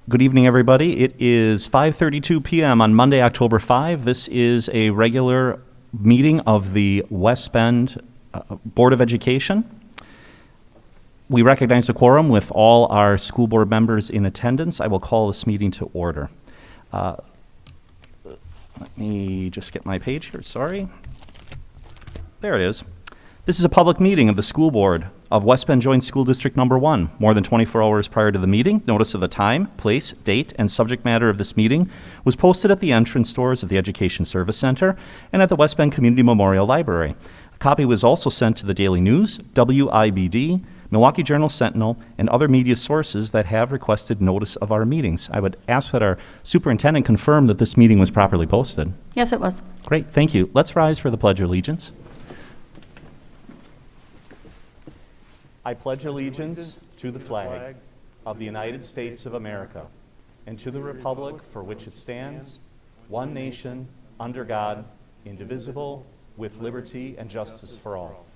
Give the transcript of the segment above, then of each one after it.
Good evening, everybody. It is 5:32 p.m. on Monday, October 5. This is a regular meeting of the West Bend Board of Education. We recognize the quorum with all our school board members in attendance. I will call this meeting to order. Let me just get my page here, sorry. There it is. This is a public meeting of the school board of West Bend Joint School District Number 1. More than 24 hours prior to the meeting, notice of the time, place, date, and subject matter of this meeting was posted at the entrance doors of the Education Service Center and at the West Bend Community Memorial Library. A copy was also sent to the Daily News, WIBD, Milwaukee Journal Sentinel, and other media sources that have requested notice of our meetings. I would ask that our superintendent confirm that this meeting was properly posted. Yes, it was. Great, thank you. Let's rise for the Pledge of Allegiance. I pledge allegiance to the flag of the United States of America and to the republic for which it stands, one nation, under God, indivisible, with liberty and justice for all.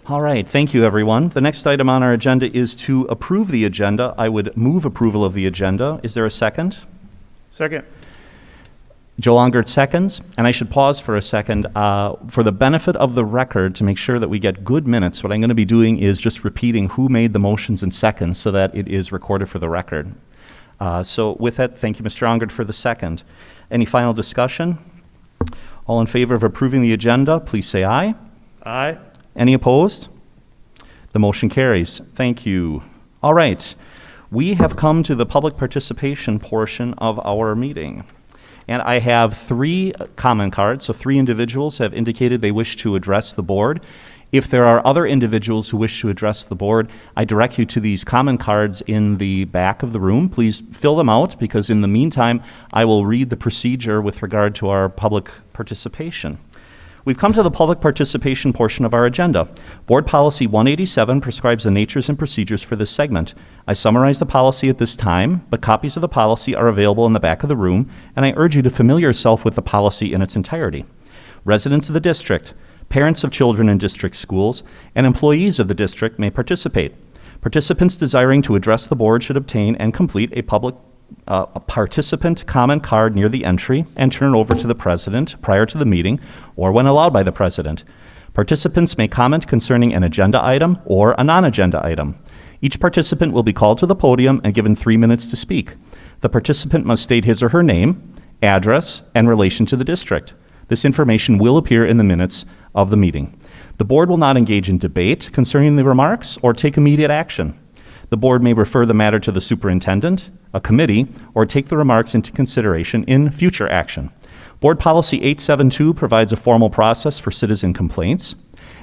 All right, thank you, everyone. The next item on our agenda is to approve the agenda. I would move approval of the agenda. Is there a second? Second. Joe Longert seconds, and I should pause for a second for the benefit of the record to make sure that we get good minutes. What I'm going to be doing is just repeating who made the motions in seconds so that it is recorded for the record. So with that, thank you, Mr. Longert, for the second. Any final discussion? All in favor of approving the agenda, please say aye. Aye. Any opposed? The motion carries. Thank you. All right. We have come to the public participation portion of our meeting. And I have 3 comment cards, so 3 individuals have indicated they wish to address the board. If there are other individuals who wish to address the board, I direct you to these comment cards in the back of the room. Please fill them out, because in the meantime, I will read the procedure with regard to our public participation. We've come to the public participation portion of our agenda. Board Policy 187 prescribes the natures and procedures for this segment. I summarize the policy at this time, but copies of the policy are available in the back of the room, and I urge you to familiar yourself with the policy in its entirety. Residents of the district, parents of children in district schools, and employees of the district may participate. Participants desiring to address the board should obtain and complete a participant comment card near the entry and turn it over to the president prior to the meeting or when allowed by the president. Participants may comment concerning an agenda item or a non-agenda item. Each participant will be called to the podium and given 3 minutes to speak. The participant must state his or her name, address, and relation to the district. This information will appear in the minutes of the meeting. The board will not engage in debate concerning the remarks or take immediate action. The board may refer the matter to the superintendent, a committee, or take the remarks into consideration in future action. Board Policy 872 provides a formal process for citizen complaints,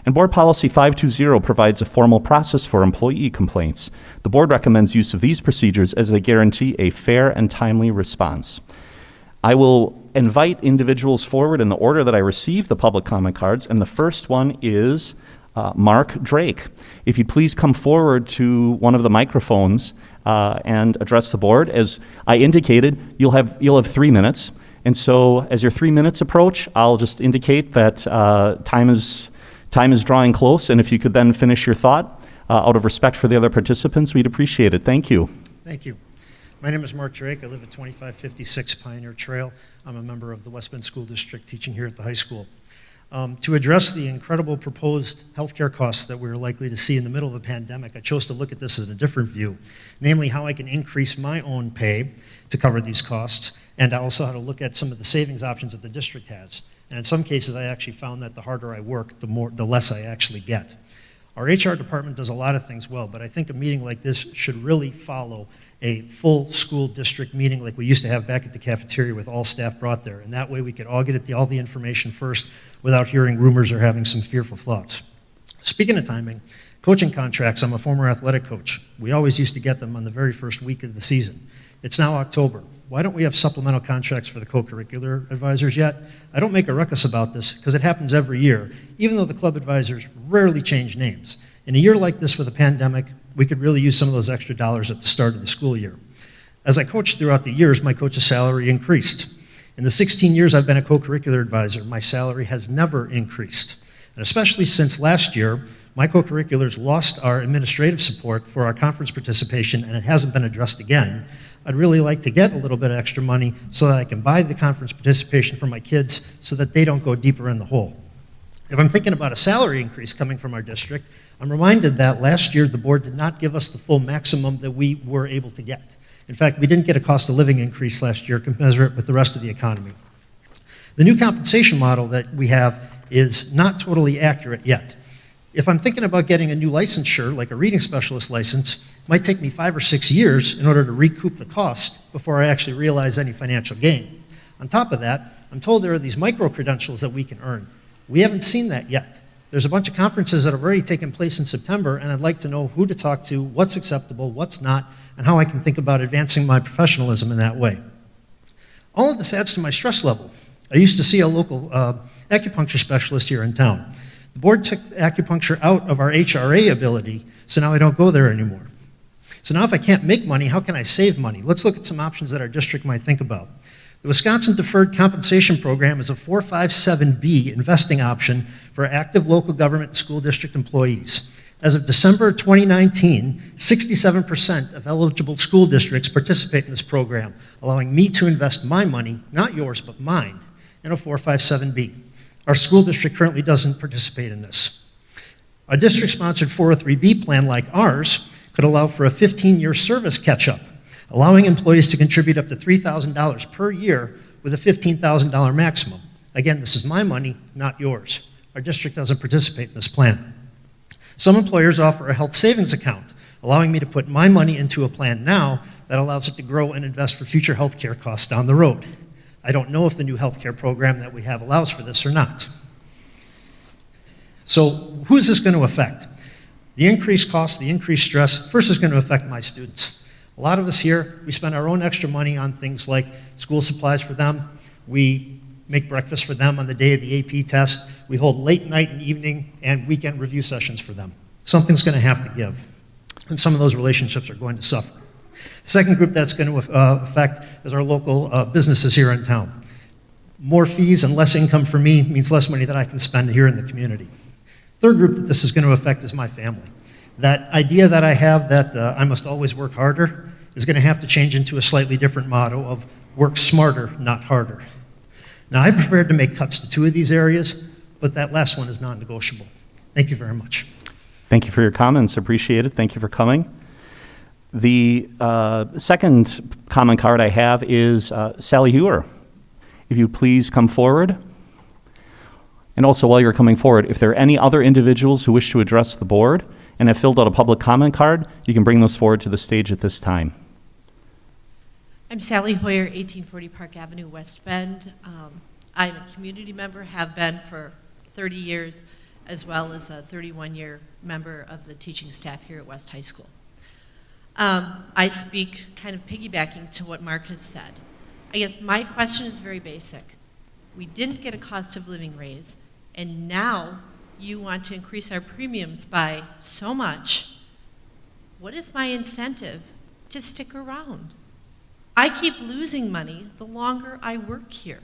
and Board Policy 520 provides a formal process for employee complaints. The board recommends use of these procedures as they guarantee a fair and timely response. I will invite individuals forward in the order that I received the public comment cards, and the first one is Mark Drake. If you'd please come forward to one of the microphones and address the board. As I indicated, you'll have 3 minutes. And so as your 3 minutes approach, I'll just indicate that time is drawing close. And if you could then finish your thought out of respect for the other participants, we'd appreciate it. Thank you. Thank you. My name is Mark Drake. I live at 2556 Pioneer Trail. I'm a member of the West Bend School District teaching here at the high school. To address the incredible proposed healthcare costs that we're likely to see in the middle of a pandemic, I chose to look at this in a different view, namely how I can increase my own pay to cover these costs, and also how to look at some of the savings options that the district has. And in some cases, I actually found that the harder I work, the less I actually get. Our HR department does a lot of things well, but I think a meeting like this should really follow a full school district meeting like we used to have back at the cafeteria with all staff brought there. And that way we could all get all the information first without hearing rumors or having some fearful thoughts. Speaking of timing, coaching contracts, I'm a former athletic coach. We always used to get them on the very first week of the season. It's now October. Why don't we have supplemental contracts for the co-curricular advisors yet? I don't make a ruckus about this because it happens every year, even though the club advisors rarely change names. In a year like this with a pandemic, we could really use some of those extra dollars at the start of the school year. As I coached throughout the years, my coach's salary increased. In the 16 years I've been a co-curricular advisor, my salary has never increased. And especially since last year, My co-curriculars lost our administrative support for our conference participation, and it hasn't been addressed again. I'd really like to get a little bit of extra money so that I can buy the conference participation for my kids so that they don't go deeper in the hole. If I'm thinking about a salary increase coming from our district, I'm reminded that last year the board did not give us the full maximum that we were able to get. In fact, we didn't get a cost of living increase last year commensurate with the rest of the economy. The new compensation model that we have is not totally accurate yet. If I'm thinking about getting a new licensure, like a reading specialist license, it might take me 5 or 6 years in order to recoup the cost before I actually realize any financial gain. On top of that, I'm told there are these micro-credentials that we can earn. We haven't seen that yet. There's a bunch of conferences that have already taken place in September, and I'd like to know who to talk to, what's acceptable, what's not, and how I can think about advancing my professionalism in that way. All of this adds to my stress level. I used to see a local acupuncture specialist here in town. The board took acupuncture out of our HRA ability, so now I don't go there anymore. So now if I can't make money, how can I save money? Let's look at some options that our district might think about. The Wisconsin Deferred Compensation Program is a 457B investing option for active local government and school district employees. As of December 2019, 67% of eligible school districts participate in this program, allowing me to invest my money, not yours, but mine, in a 457B. Our school district currently doesn't participate in this. A district-sponsored 403B plan like ours could allow for a 15-year service catch-up, allowing employees to contribute up to $3,000 per year with a $15,000 maximum. Again, this is my money, not yours. Our district doesn't participate in this plan. Some employers offer a health savings account, allowing me to put my money into a plan now that allows it to grow and invest for future health care costs down the road. I don't know if the new health care program that we have allows for this or not. So who is this going to affect? The increased cost, the increased stress, first is going to affect my students. A lot of us here, we spend our own extra money on things like school supplies for them. We make breakfast for them on the day of the AP test. We hold late night and evening and weekend review sessions for them. Something's going to have to give, and some of those relationships are going to suffer. The second group that's going to affect is our local businesses here in town. More fees and less income for me means less money that I can spend here in the community. Third group that this is going to affect is my family. That idea that I have that I must always work harder is going to have to change into a slightly different motto of work smarter, not harder. Now, I'm prepared to make cuts to 2 of these areas, but that last one is non-negotiable. Thank you very much. Thank you for your comments. Appreciate it. Thank you for coming. The second comment card I have is Sally Hewer. If you please come forward. And also, while you're coming forward, if there are any other individuals who wish to address the board and have filled out a public comment card, you can bring those forward to the stage at this time. I'm Sally Hoyer, 1840 Park Avenue, West Bend. I'm a community member, have been for 30 years, as well as a 31-year member of the teaching staff here at West High School. I speak kind of piggybacking to what Mark has said. I guess my question is very basic. We didn't get a cost of living raise, and now you want to increase our premiums by so much. What is my incentive to stick around? I keep losing money the longer I work here.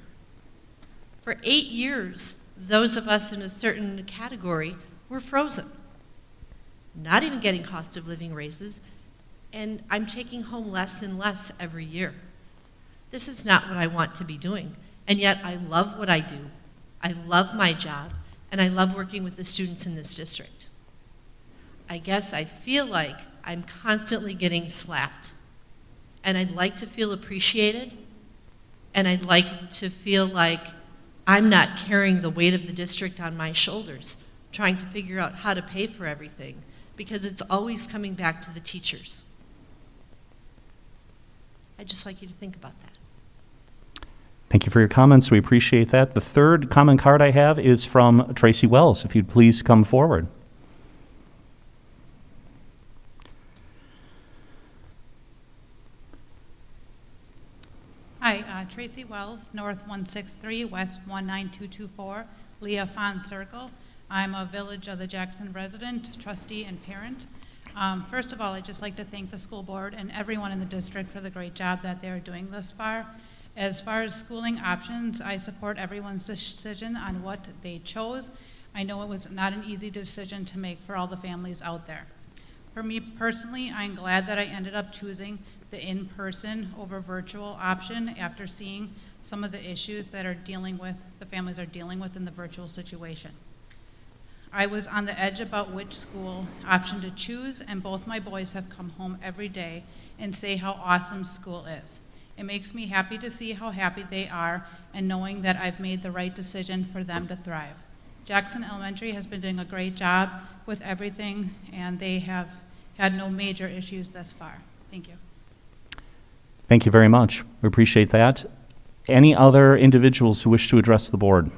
For 8 years, those of us in a certain category were frozen, not even getting cost of living raises, and I'm taking home less and less every year. This is not what I want to be doing, and yet I love what I do. I love my job, and I love working with the students in this district. I guess I feel like I'm constantly getting slapped, and I'd like to feel appreciated, and I'd like to feel like I'm not carrying the weight of the district on my shoulders, trying to figure out how to pay for everything, because it's always coming back to the teachers. I'd just like you to think about that. Thank you for your comments. We appreciate that. The third comment card I have is from Tracy Wells. If you'd please come forward. Hi, Tracy Wells, North 163, West 19224, Leah Fon Circle. I'm a Village of the Jackson resident, trustee, and parent. First of all, I'd just like to thank the school board and everyone in the district for the great job that they're doing thus far. As far as schooling options, I support everyone's decision on what they chose. I know it was not an easy decision to make for all the families out there. For me personally, I'm glad that I ended up choosing the in-person over virtual option after seeing some of the issues that the families are dealing with in the virtual situation. I was on the edge about which school option to choose, and both my boys have come home every day and say how awesome school is. It makes me happy to see how happy they are and knowing that I've made the right decision for them to thrive. Jackson Elementary has been doing a great job with everything, and they have had no major issues thus far. Thank you. Thank you very much. We appreciate that. Any other individuals who wish to address the board?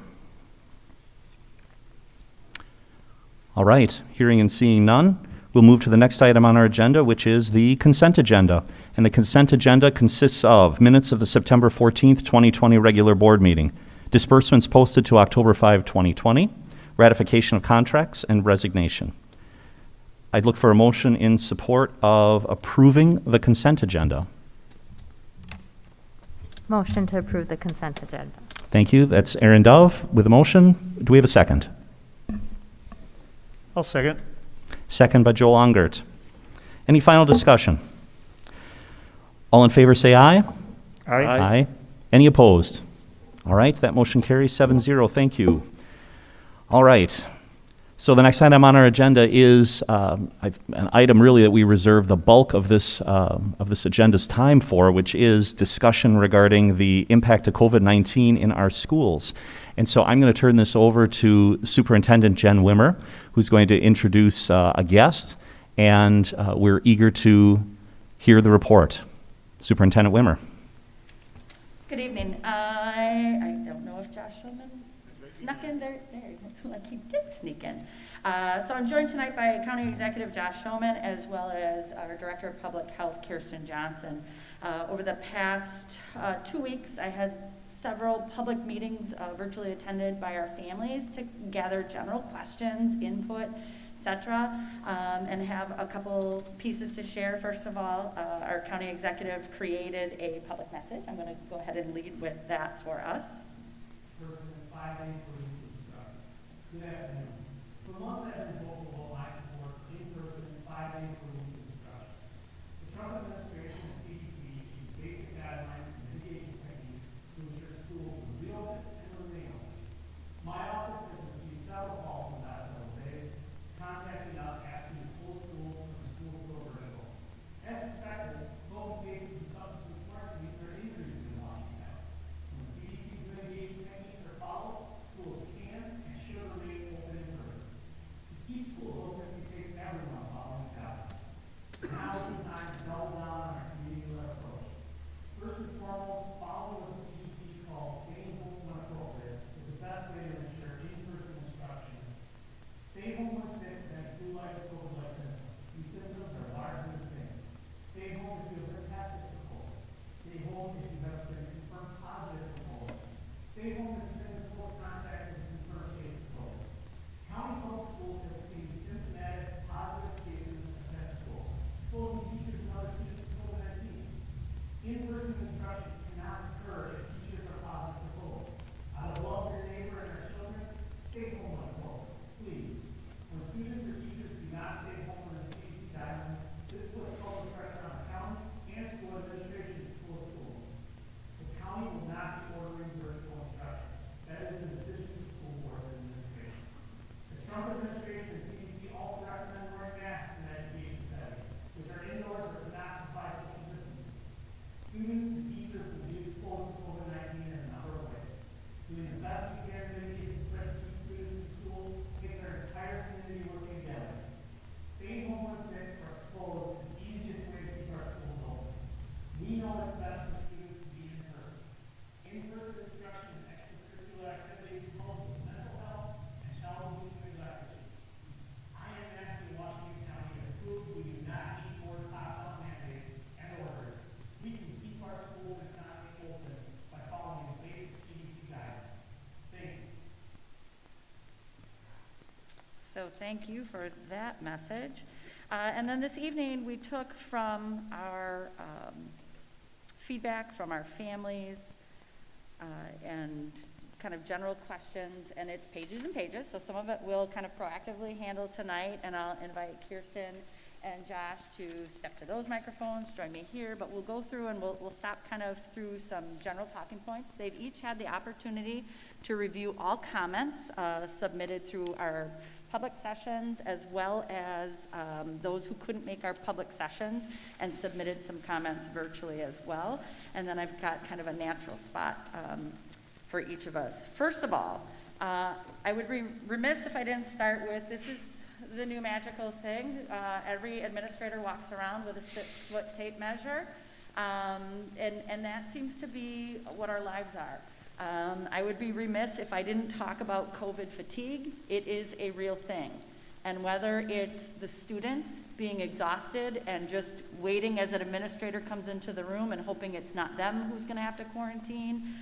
All right, hearing and seeing none, we'll move to the next item on our agenda, which is the consent agenda. And the consent agenda consists of minutes of the September 14th, 2020 regular board meeting, disbursements posted to October 5, 2020, ratification of contracts, and resignation. I'd look for a motion in support of approving the consent agenda. Motion to approve the consent agenda. Thank you. That's Aaron Dove with a motion. Do we have a second? I'll second. Second by Joel Ongert. Any final discussion? All in favor say aye. Aye. Any opposed? All right, that motion carries 7-0. Thank you. All right. So the next item on our agenda is an item really that we reserve the bulk of this agenda's time for, which is discussion regarding the impact of COVID-19 in our schools. And so I'm going to turn this over to Superintendent Jen Wimmer, who's going to introduce a guest, and we're eager to hear the report. Superintendent Wimmer. Good evening. I don't know if Josh Shulman snuck in there, like he did sneak in. So I'm joined tonight by County Executive Josh Shulman, as well as our Director of Public Health, Kirsten Johnson. Over the past 2 weeks, I had several public meetings virtually attended by our families to gather general questions, input, etc., and have a couple pieces to share. First of all, our county executive created a public message. I'm going to go ahead and lead with that for us. Good afternoon. For months I've been vocal about my support for in-person 5-day per-week instruction. The Trump administration and CDC issued basic guidelines and mitigation techniques to ensure schools will reopen and remain open. My office has received several calls in the last several days, contacting us asking to pull schools from schools go virtual. As expected, COVID cases and subsequent quarantines are increasing in Washington County. When the CDC's mitigation techniques are followed, schools can and should remain open in person. To keep schools open, it takes everyone following guidelines. Now is the time to double down on our community-led approach. First and foremost, following what the CDC calls staying home when appropriate is the best way to ensure in-person instruction. Stay home when sick with any flu-like or COVID-like symptoms. These symptoms are largely the same. Stay home if you have been tested for COVID. Stay home if you have been confirmed positive for COVID. Stay home if you've been in close contact with a confirmed case of COVID. County public schools have seen symptomatic positive cases at schools, exposing teachers and other students to COVID-19. In-person instruction cannot occur if teachers are positive for COVID. Out of love for your neighbor and our children, stay home when appropriate, please. When students or teachers do not stay home under the CDC guidelines, this puts public pressure on the county and school administrations to close schools. The county will not be ordering virtual instruction. That is a decision of the school boards and administrations. The Trump administration and CDC also recommend wearing masks in education settings, which are indoors or cannot provide social distancing. Students and teachers will be exposed to COVID-19 in a number of ways. Doing the best we can to mitigate the spread to keep students in school takes our entire community working together. Staying home when sick or exposed is the easiest way to keep our schools open. We know it's best for students to be in person. In-person instruction and extracurricular activities help with mental health and child abuse and neglect issues. I am asking Washington County to prove we do not need more top-down mandates and orders. We can keep our schools and economy open by following the basic CDC guidelines. Thank you. So thank you for that message. And then this evening, we took from our feedback from our families and kind of general questions, and it's pages and pages, so some of it we'll kind of proactively handle tonight, and I'll invite Kirsten and Josh to step to those microphones, join me here, but we'll go through and we'll stop kind of through some general talking points. They've each had the opportunity to review all comments submitted through our public sessions, as well as those who couldn't make our public sessions and submitted some comments virtually as well. And then I've got kind of a natural spot for each of us. First of all, I would be remiss if I didn't start with, this is the new magical thing. Every administrator walks around with a 6-foot tape measure, and that seems to be what our lives are. I would be remiss if I didn't talk about COVID fatigue. It is a real thing. And whether it's the students being exhausted and just waiting as an administrator comes into the room and hoping it's not them who's going to have to quarantine,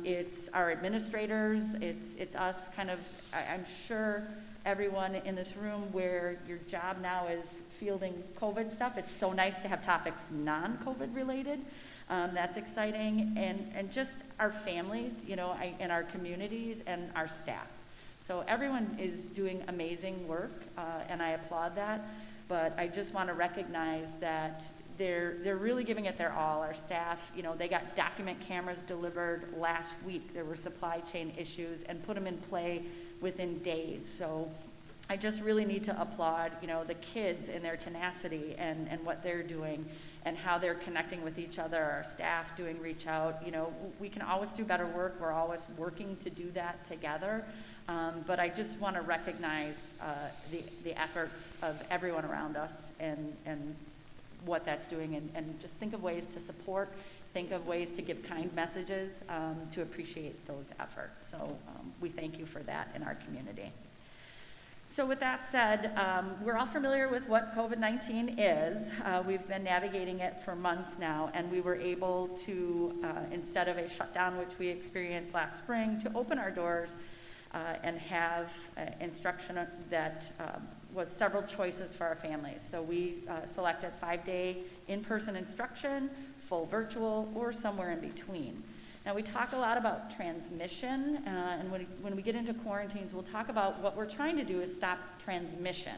it's our administrators, it's us kind of, I'm sure everyone in this room where your job now is fielding COVID stuff, it's so nice to have topics non-COVID related. That's exciting, and just our families, you know, in our communities and our staff. So everyone is doing amazing work, and I applaud that, but I just want to recognize that they're really giving it their all. Our staff, you know, they got document cameras delivered last week. There were supply chain issues, and put them in play within days. So I just really need to applaud, you know, the kids and their tenacity and what they're doing and how they're connecting with each other, our staff doing reach out. You know, we can always do better work. We're always working to do that together. But I just want to recognize the efforts of everyone around us and what that's doing, and just think of ways to support, think of ways to give kind messages to appreciate those efforts. So we thank you for that in our community. So with that said, we're all familiar with what COVID-19 is. We've been navigating it for months now, and we were able to, instead of a shutdown, which we experienced last spring, to open our doors and have instruction that was several choices for our families. So we selected 5-day in-person instruction, full virtual, or somewhere in between. Now, we talk a lot about transmission, and when we get into quarantines, we'll talk about what we're trying to do is stop transmission,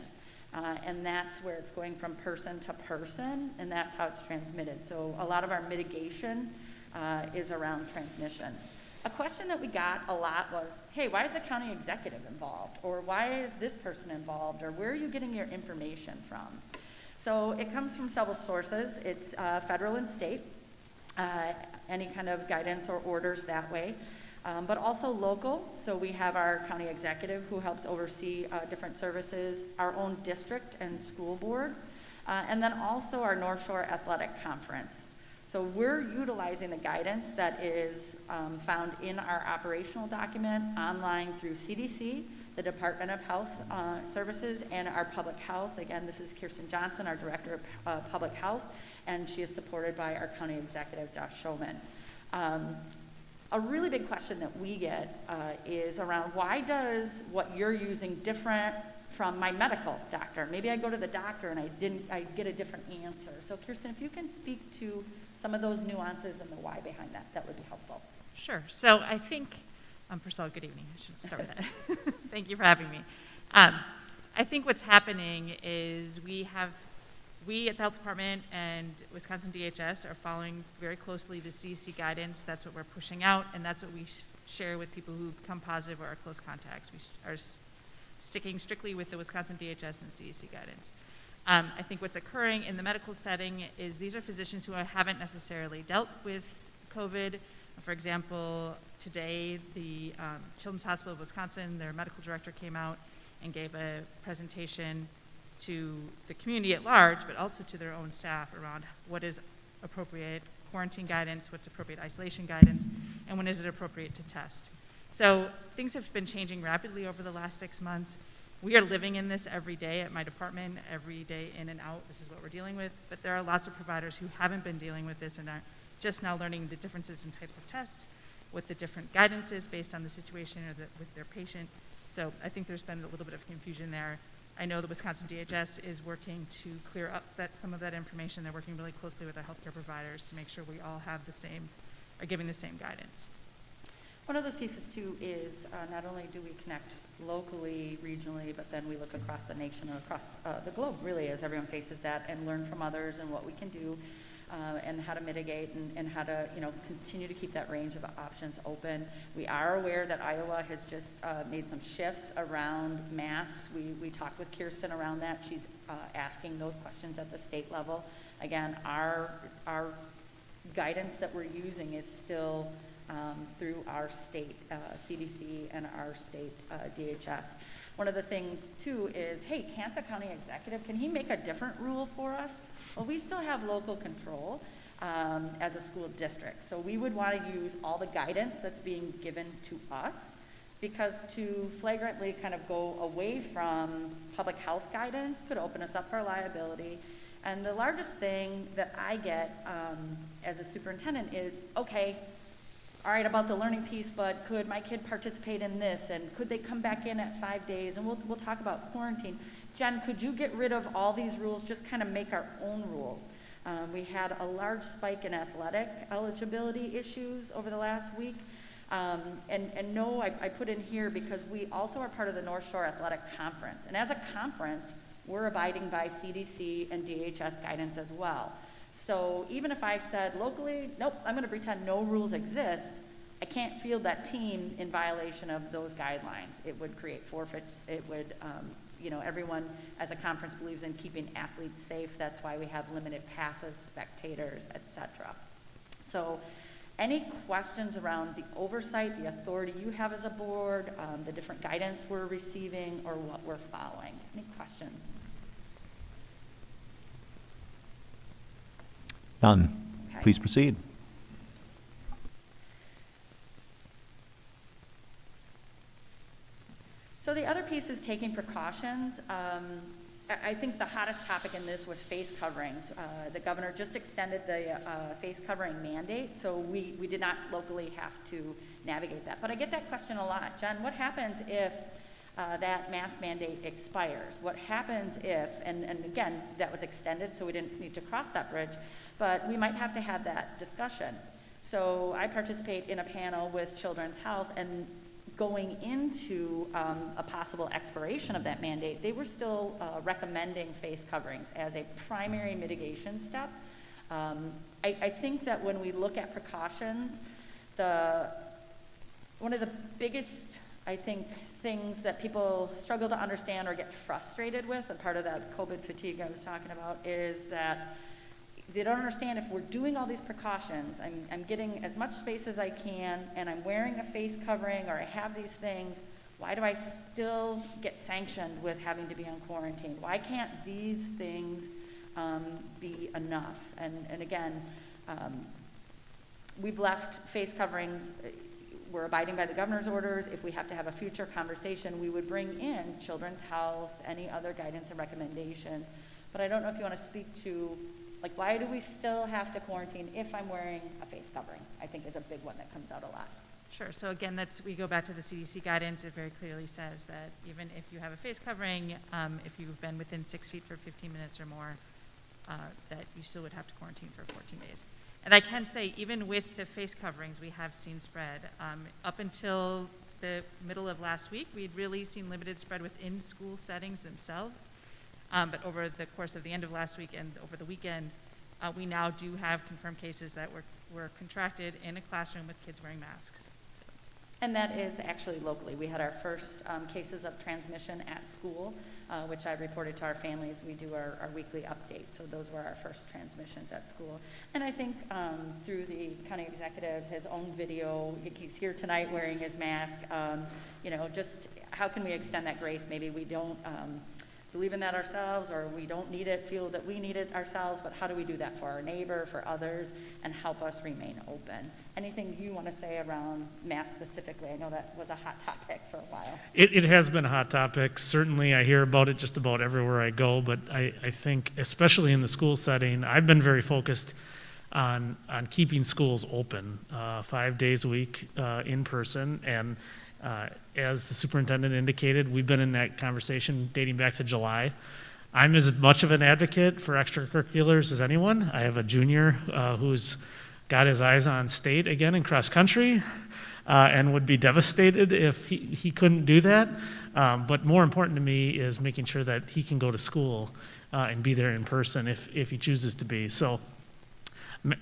and that's where it's going from person to person, and that's how it's transmitted. So a lot of our mitigation is around transmission. A question that we got a lot was, hey, why is the county executive involved? Or why is this person involved? Or where are you getting your information from? So it comes from several sources. It's federal and state. Any kind of guidance or orders that way, but also local. So we have our county executive who helps oversee different services, our own district and school board, and then also our North Shore Athletic Conference. So we're utilizing the guidance that is found in our operational document online through CDC, the Department of Health Services, and our public health. Again, this is Kirsten Johnson, our Director of Public Health, and she is supported by our County Executive, Josh Schoman. A really big question that we get is around why does what you're using different from my medical doctor? Maybe I go to the doctor and I get a different answer. So Kirsten, if you can speak to some of those nuances and the why behind that, that would be helpful. Sure. So I think, first of all, good evening. I should start with that. Thank you for having me. I think what's happening is we at the Health Department and Wisconsin DHS are following very closely the CDC guidance. That's what we're pushing out, and that's what we share with people who come positive or are close contacts. We are sticking strictly with the Wisconsin DHS and CDC guidance. I think what's occurring in the medical setting is these are physicians who haven't necessarily dealt with COVID. For example, today the Children's Hospital of Wisconsin, their medical director came out and gave a presentation to the community at large, but also to their own staff around what is appropriate quarantine guidance, what's appropriate isolation guidance, and when is it appropriate to test. So things have been changing rapidly over the last 6 months. We are living in this every day at my department, every day in and out. This is what we're dealing with, but there are lots of providers who haven't been dealing with this and are just now learning the differences in types of tests, what the different guidance is based on the situation or with their patient. So I think there's been a little bit of confusion there. I know the Wisconsin DHS is working to clear up some of that information. They're working really closely with our healthcare providers to make sure we all have are giving the same guidance. One of those pieces too is not only do we connect locally, regionally, but then we look across the nation or across the globe, really, as everyone faces that, and learn from others and what we can do and how to mitigate and how to, continue to keep that range of options open. We are aware that Iowa has just made some shifts around masks. We talked with Kirsten around that. She's asking those questions at the state level. Again, our guidance that we're using is still through our state CDC and our state DHS. One of the things too is, hey, can't the county executive, can he make a different rule for us? Well, we still have local control as a school district. So we would want to use all the guidance that's being given to us, because to flagrantly kind of go away from public health guidance could open us up for liability. And the largest thing that I get as a superintendent is, okay, all right, about the learning piece, but could my kid participate in this? And could they come back in at 5 days? And we'll talk about quarantine. Jen, could you get rid of all these rules, just kind of make our own rules? We had a large spike in athletic eligibility issues over the last week. And no, I put in here because we also are part of the North Shore Athletic Conference. And as a conference, we're abiding by CDC and DHS guidance as well. So even if I said locally, nope, I'm going to pretend no rules exist, I can't field that team in violation of those guidelines. It would create forfeits. It would, everyone as a conference believes in keeping athletes safe. That's why we have limited passes, spectators, etc. So any questions around the oversight, the authority you have as a board, the different guidance we're receiving, or what we're following? Any questions? None. Okay. Please proceed. So the other piece is taking precautions. I think the hottest topic in this was face coverings. The governor just extended the face covering mandate, so we did not locally have to navigate that. But I get that question a lot. Jen, what happens if that mask mandate expires? What happens if, and again, that was extended, so we didn't need to cross that bridge, but we might have to have that discussion. So I participate in a panel with Children's Health, and going into a possible expiration of that mandate, they were still recommending face coverings as a primary mitigation step. I think that when we look at precautions, one of the biggest, I think, things that people struggle to understand or get frustrated with, and part of that COVID fatigue I was talking about, is that they don't understand if we're doing all these precautions, I'm getting as much space as I can, and I'm wearing a face covering, or I have these things, why do I still get sanctioned with having to be on quarantine? Why can't these things be enough? And again, we've left face coverings. We're abiding by the governor's orders. If we have to have a future conversation, we would bring in Children's Health, any other guidance and recommendations. But I don't know if you want to speak to, like, why do we still have to quarantine if I'm wearing a face covering? I think is a big one that comes out a lot. Sure. So again, we go back to the CDC guidance. It very clearly says that even if you have a face covering, if you've been within 6 feet for 15 minutes or more, that you still would have to quarantine for 14 days. And I can say, even with the face coverings, we have seen spread. Up until the middle of last week, we'd really seen limited spread within school settings themselves. But over the course of the end of last week and over the weekend, we now do have confirmed cases that were contracted in a classroom with kids wearing masks. And that is actually locally. We had our first cases of transmission at school, which I reported to our families. We do our weekly update, so those were our first transmissions at school. And I think through the county executive, his own video, he's here tonight wearing his mask, just how can we extend that grace? Maybe we don't believe in that ourselves, or we don't need it, feel that we need it ourselves, but how do we do that for our neighbor, for others, and help us remain open? Anything you want to say around masks specifically? I know that was a hot topic for a while. It has been a hot topic. Certainly I hear about it just about everywhere I go, but I think, especially in the school setting, I've been very focused on keeping schools open 5 days a week in person, and as the superintendent indicated, we've been in that conversation dating back to July. I'm as much of an advocate for extracurriculars as anyone. I have a junior who's got his eyes on state again in cross country. and would be devastated if he couldn't do that. But more important to me is making sure that he can go to school and be there in person if he chooses to be. So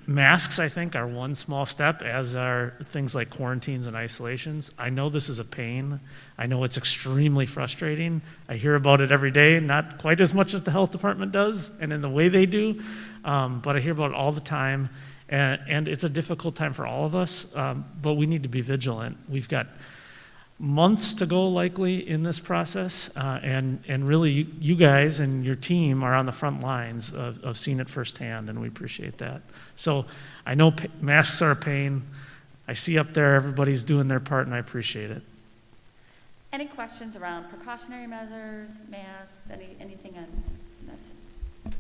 masks, I think, are one small step, as are things like quarantines and isolations. I know this is a pain. I know it's extremely frustrating. I hear about it every day, not quite as much as the health department does and in the way they do, but I hear about it all the time. And it's a difficult time for all of us, but we need to be vigilant. We've got months to go likely in this process, and really you guys and your team are on the front lines of seeing it firsthand, and we appreciate that. So I know masks are a pain. I see up there everybody's doing their part, and I appreciate it. Any questions around precautionary measures, masks, anything on this?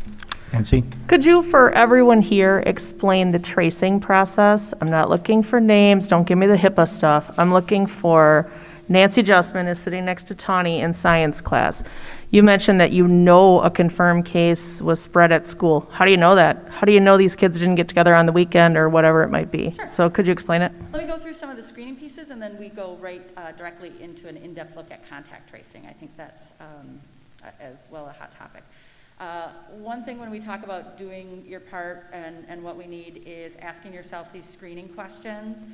Nancy? Could you, for everyone here, explain the tracing process? I'm not looking for names, don't give me the HIPAA stuff. I'm looking for, Nancy Justman is sitting next to Tawny in science class. You mentioned that you know a confirmed case was spread at school. How do you know that? How do you know these kids didn't get together on the weekend or whatever it might be? Sure. So could you explain it? Let me go through some of the screening pieces, and then we go right directly into an in-depth look at contact tracing. I think that's as well a hot topic. One thing when we talk about doing your part and what we need is asking yourself these screening questions.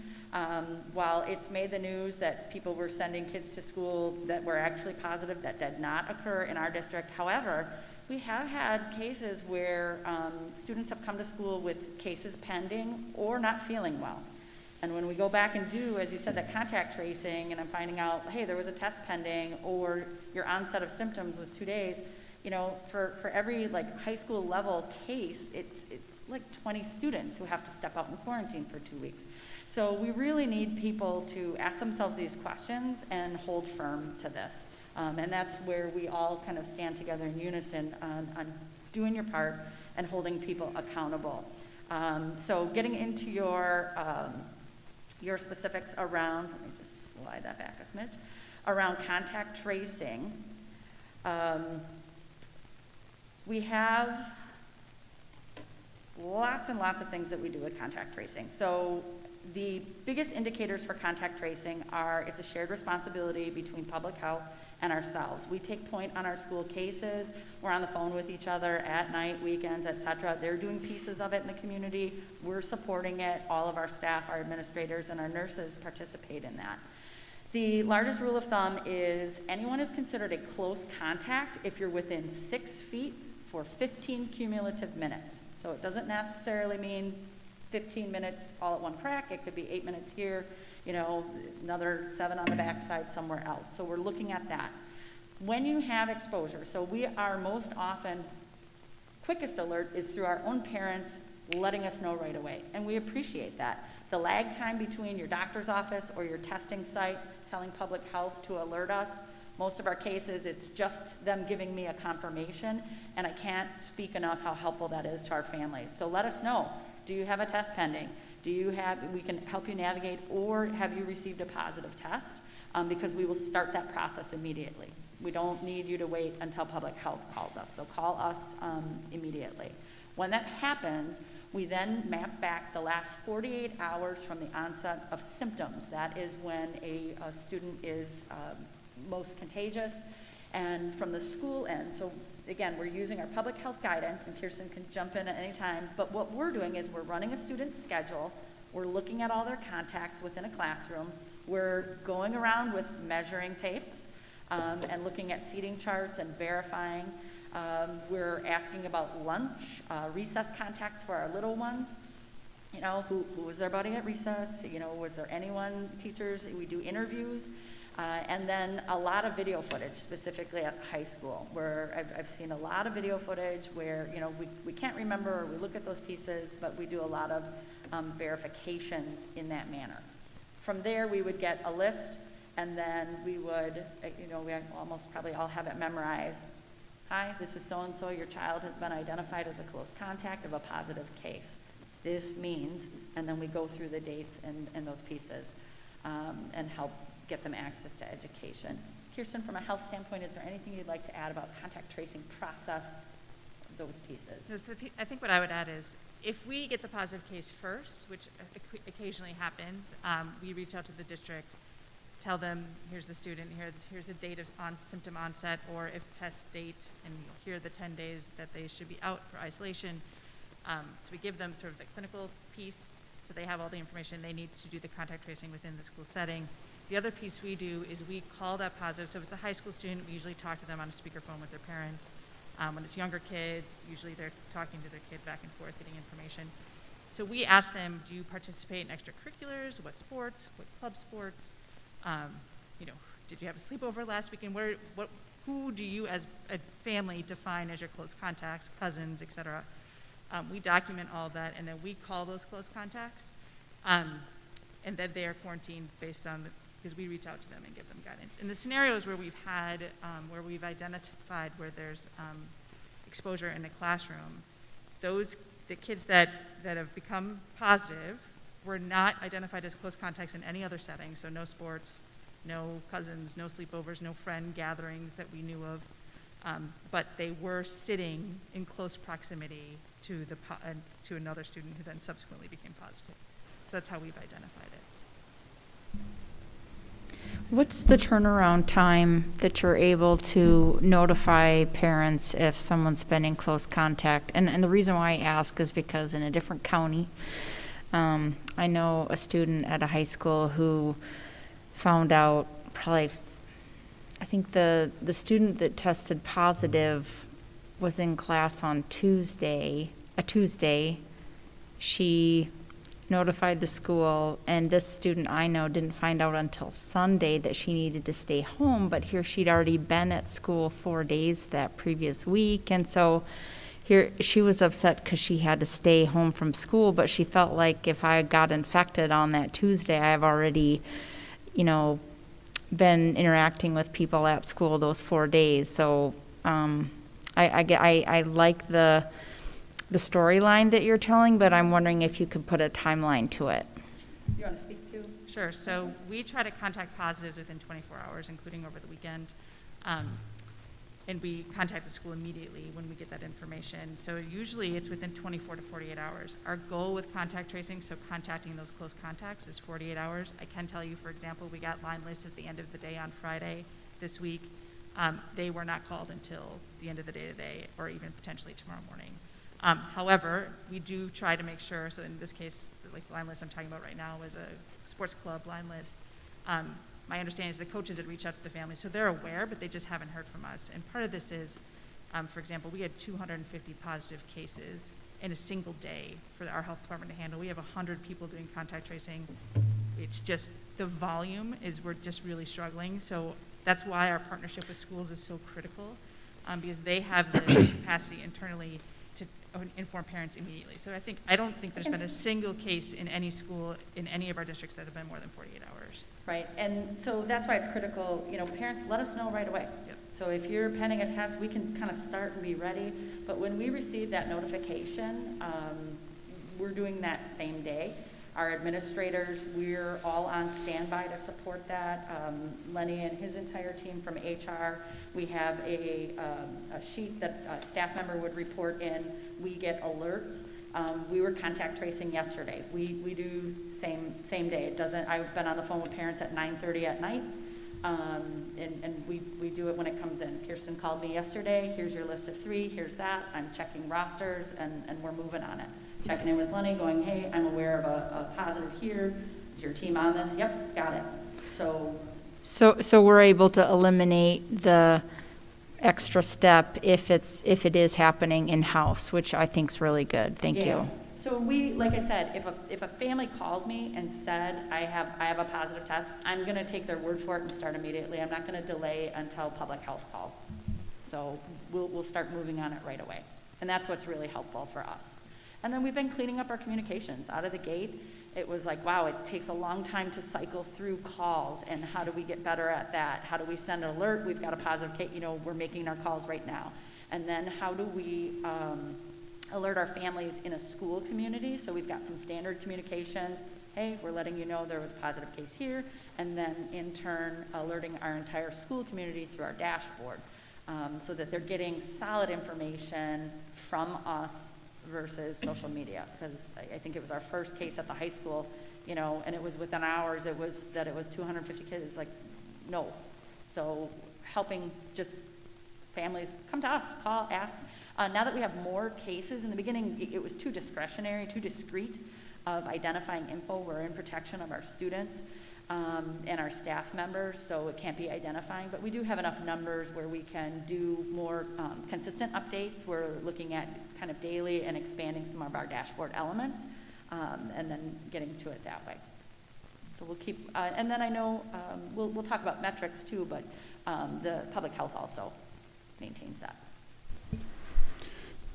While it's made the news that people were sending kids to school that were actually positive, that did not occur in our district. However, we have had cases where students have come to school with cases pending or not feeling well. And when we go back and do, as you said, that contact tracing, and I'm finding out, hey, there was a test pending, or your onset of symptoms was 2 days, you know, for every like high school level case, it's like 20 students who have to step out in quarantine for 2 weeks. So we really need people to ask themselves these questions and hold firm to this. And that's where we all kind of stand together in unison on doing your part and holding people accountable. So getting into your specifics around, let me just slide that back a smidge, around contact tracing. We have lots and lots of things that we do with contact tracing. So the biggest indicators for contact tracing are it's a shared responsibility between public health and ourselves. We take point on our school cases. We're on the phone with each other at night, weekends, et cetera. They're doing pieces of it in the community. We're supporting it. All of our staff, our administrators, and our nurses participate in that. The largest rule of thumb is anyone is considered a close contact if you're within 6 feet for 15 cumulative minutes. So it doesn't necessarily mean 15 minutes all at one crack. It could be 8 minutes here, you know, another 7 on the backside somewhere else. So we're looking at that. When you have exposure, so we are most often, quickest alert is through our own parents letting us know right away. And we appreciate that. The lag time between your doctor's office or your testing site telling public health to alert us, most of our cases, it's just them giving me a confirmation, and I can't speak enough how helpful that is to our families. So let us know. Do you have a test pending? We can help you navigate, or have you received a positive test? Because we will start that process immediately. We don't need you to wait until public health calls us. So call us immediately. When that happens, we then map back the last 48 hours from the onset of symptoms. That is when a student is most contagious, and from the school end. So again, we're using our public health guidance, and Kirsten can jump in at any time, but what we're doing is we're running a student's schedule, we're looking at all their contacts within a classroom, we're going around with measuring tapes, and looking at seating charts and verifying. We're asking about lunch, recess contacts for our little ones. You know, who was their buddy at recess? You know, was there anyone, teachers? We do interviews. And then a lot of video footage, specifically at high school, where I've seen a lot of video footage where, you know, we can't remember, or we look at those pieces, but we do a lot of verifications in that manner. From there, we would get a list, and then we would, you know, we almost probably all have it memorized. Hi, this is so-and-so. Your child has been identified as a close contact of a positive case. This means, and then we go through the dates and those pieces and help get them access to education. Kirsten, from a health standpoint, is there anything you'd like to add about contact tracing process, those pieces. So I think what I would add is, if we get the positive case first, which occasionally happens, we reach out to the district, tell them, here's the student, here's the date of symptom onset, or if test date, and here are the 10 days that they should be out for isolation. So we give them sort of the clinical piece, so they have all the information they need to do the contact tracing within the school setting. The other piece we do is we call that positive. So if it's a high school student, we usually talk to them on a speakerphone with their parents. When it's younger kids, usually they're talking to their kid back and forth, getting information. So we ask them, do you participate in extracurriculars? What sports? What club sports? Did you have a sleepover last weekend? Who do you as a family define as your close contacts, cousins, et cetera? We document all of that, and then we call those close contacts. And then they are quarantined based on, because we reach out to them and give them guidance. In the scenarios where we've had, where we've identified where there's exposure in the classroom, the kids that have become positive were not identified as close contacts in any other setting, so no sports, no cousins, no sleepovers, no friend gatherings that we knew of, but they were sitting in close proximity to another student who then subsequently became positive. So that's how we've identified it. What's the turnaround time that you're able to notify parents if someone's been in close contact? And the reason why I ask is because in a different county, I know a student at a high school who found out probably, I think the student that tested positive was in class on Tuesday. She notified the school, and this student I know didn't find out until Sunday that she needed to stay home, but here she'd already been at school 4 days that previous week, and so here she was upset because she had to stay home from school, but she felt like if I got infected on that Tuesday, I've already, been interacting with people at school those 4 days. So I like the storyline that you're telling, but I'm wondering if you could put a timeline to it. You want to speak to? Sure. So we try to contact positives within 24 hours, including over the weekend. And we contact the school immediately when we get that information. So usually it's within 24 to 48 hours. Our goal with contact tracing, so contacting those close contacts, is 48 hours. I can tell you, for example, we got line lists at the end of the day on Friday this week. They were not called until the end of the day today, or even potentially tomorrow morning. However, we do try to make sure, so in this case, like the line list I'm talking about right now was a sports club line list. My understanding is the coaches had reached out to the family, so they're aware, but they just haven't heard from us. And part of this is, for example, we had 250 positive cases in a single day for our health department to handle. We have 100 people doing contact tracing. It's just, the volume we're just really struggling. So that's why our partnership with schools is so critical, because they have the capacity internally to inform parents immediately. So I don't think there's been a single case in any school in any of our districts that have been more than 48 hours. Right, and so that's why it's critical, parents, let us know right away. Yep. So if you're pending a test, we can kind of start and be ready. But when we receive that notification, we're doing that same day. Our administrators, we're all on standby to support that. Lenny and his entire team from HR, we have a sheet that a staff member would report in. We get alerts. We were contact tracing yesterday. We do same day. It doesn't. I've been on the phone with parents at 9:30 at night, and we do it when it comes in. Kirsten called me yesterday. Here's your list of 3. Here's that. I'm checking rosters, and we're moving on it. Checking in with Lenny, going, hey, I'm aware of a positive here. Is your team on this? Yep, got it. So we're able to eliminate the extra step if it is happening in-house, which I think is really good. Thank you. So we, like I said, if a family calls me and said, I have a positive test, I'm going to take their word for it and start immediately. I'm not going to delay until public health calls. So we'll start moving on it right away. And that's what's really helpful for us. And then we've been cleaning up our communications. Out of the gate, it was like, wow, it takes a long time to cycle through calls, and how do we get better at that? How do we send an alert? We've got a positive case, we're making our calls right now. And then how do we alert our families in a school community? So we've got some standard communications. Hey, we're letting you know there was a positive case here, and then in turn alerting our entire school community through our dashboard. so that they're getting solid information from us versus social media. Because I think it was our first case at the high school, you know, and it was within hours, it was 250 kids, like, no. So helping just families come to us, call, ask. Now that we have more cases, in the beginning, it was too discretionary, too discreet of identifying info. We're in protection of our students and our staff members, so it can't be identifying. But we do have enough numbers where we can do more consistent updates. We're looking at kind of daily and expanding some of our dashboard elements and then getting to it that way. So we'll keep, and then I know we'll talk about metrics too, but the public health also maintains that.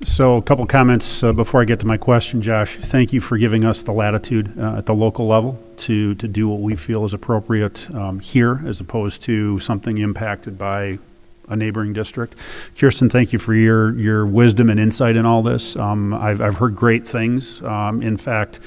So a couple comments before I get to my question, Josh. Thank you for giving us the latitude at the local level to do what we feel is appropriate here as opposed to something impacted by a neighboring district. Kirsten, thank you for your wisdom and insight in all this. I've heard great things. In fact,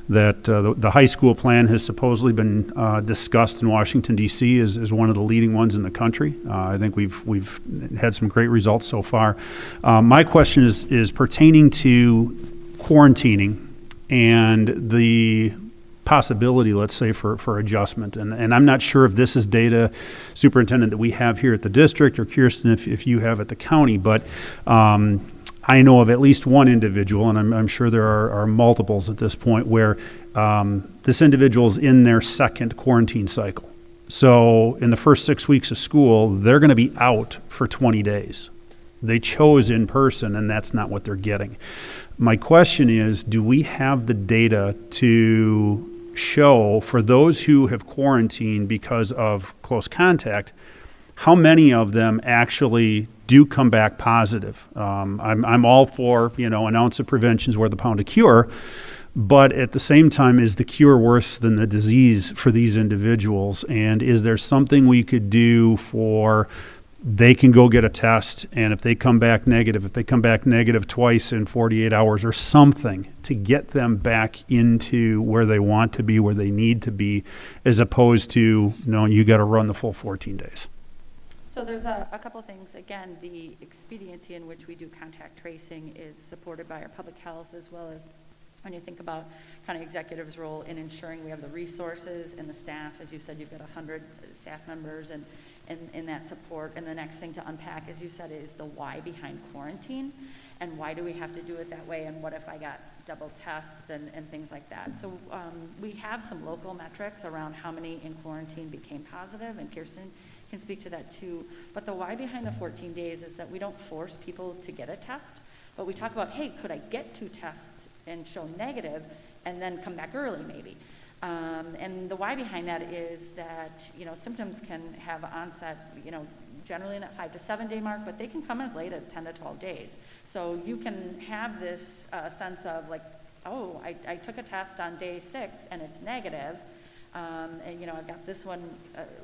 that the high school plan has supposedly been discussed in Washington, D.C. as one of the leading ones in the country. I think we've had some great results so far. My question is pertaining to quarantining and the possibility, let's say, for adjustment. And I'm not sure if this is data, Superintendent, that we have here at the district, or Kirsten, if you have at the county, but I know of at least one individual, and I'm sure there are multiples at this point, where this individual is in their second quarantine cycle. So in the first 6 weeks of school, they're going to be out for 20 days. They chose in person, and that's not what they're getting. My question is, do we have the data to show, for those who have quarantined because of close contact, how many of them actually do come back positive? I'm all for, an ounce of prevention is worth a pound of cure, but at the same time, is the cure worse than the disease for these individuals? And is there something we could do for they can go get a test, and if they come back negative twice in 48 hours or something, to get them back into where they want to be, where they need to be, as opposed to, you got to run the full 14 days. So there's a couple things. Again, the expediency in which we do contact tracing is supported by our public health, as well as when you think about county executive's role in ensuring we have the resources and the staff. As you said, you've got 100 staff members and in that support. And the next thing to unpack, as you said, is the why behind quarantine, and why do we have to do it that way, and what if I got double tests and things like that. So we have some local metrics around how many in quarantine became positive, and Kirsten can speak to that too. But the why behind the 14 days is that we don't force people to get a test, but we talk about, hey, could I get 2 tests and show negative and then come back early maybe? And the why behind that is that, symptoms can have onset, generally in that 5 to 7 day mark, but they can come as late as 10 to 12 days. So you can have this sense of like, oh, I took a test on day 6 and it's negative. And I've got this one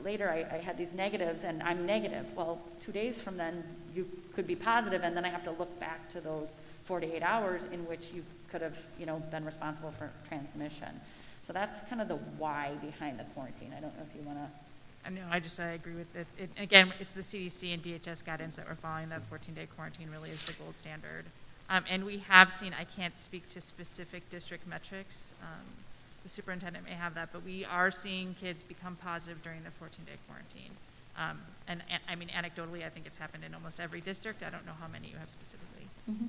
later, I had these negatives and I'm negative. Well, 2 days from then you could be positive, and then I have to look back to those 48 hours in which you could have, been responsible for transmission. So that's kind of the why behind the quarantine. I don't know if you want to. No, I agree with it. Again, it's the CDC and DHS guidance that we're following. That 14-day quarantine really is the gold standard. And we have seen, I can't speak to specific district metrics. The superintendent may have that, but we are seeing kids become positive during the 14-day quarantine. And I mean, anecdotally, I think it's happened in almost every district. I don't know how many you have specifically. Mm-hmm.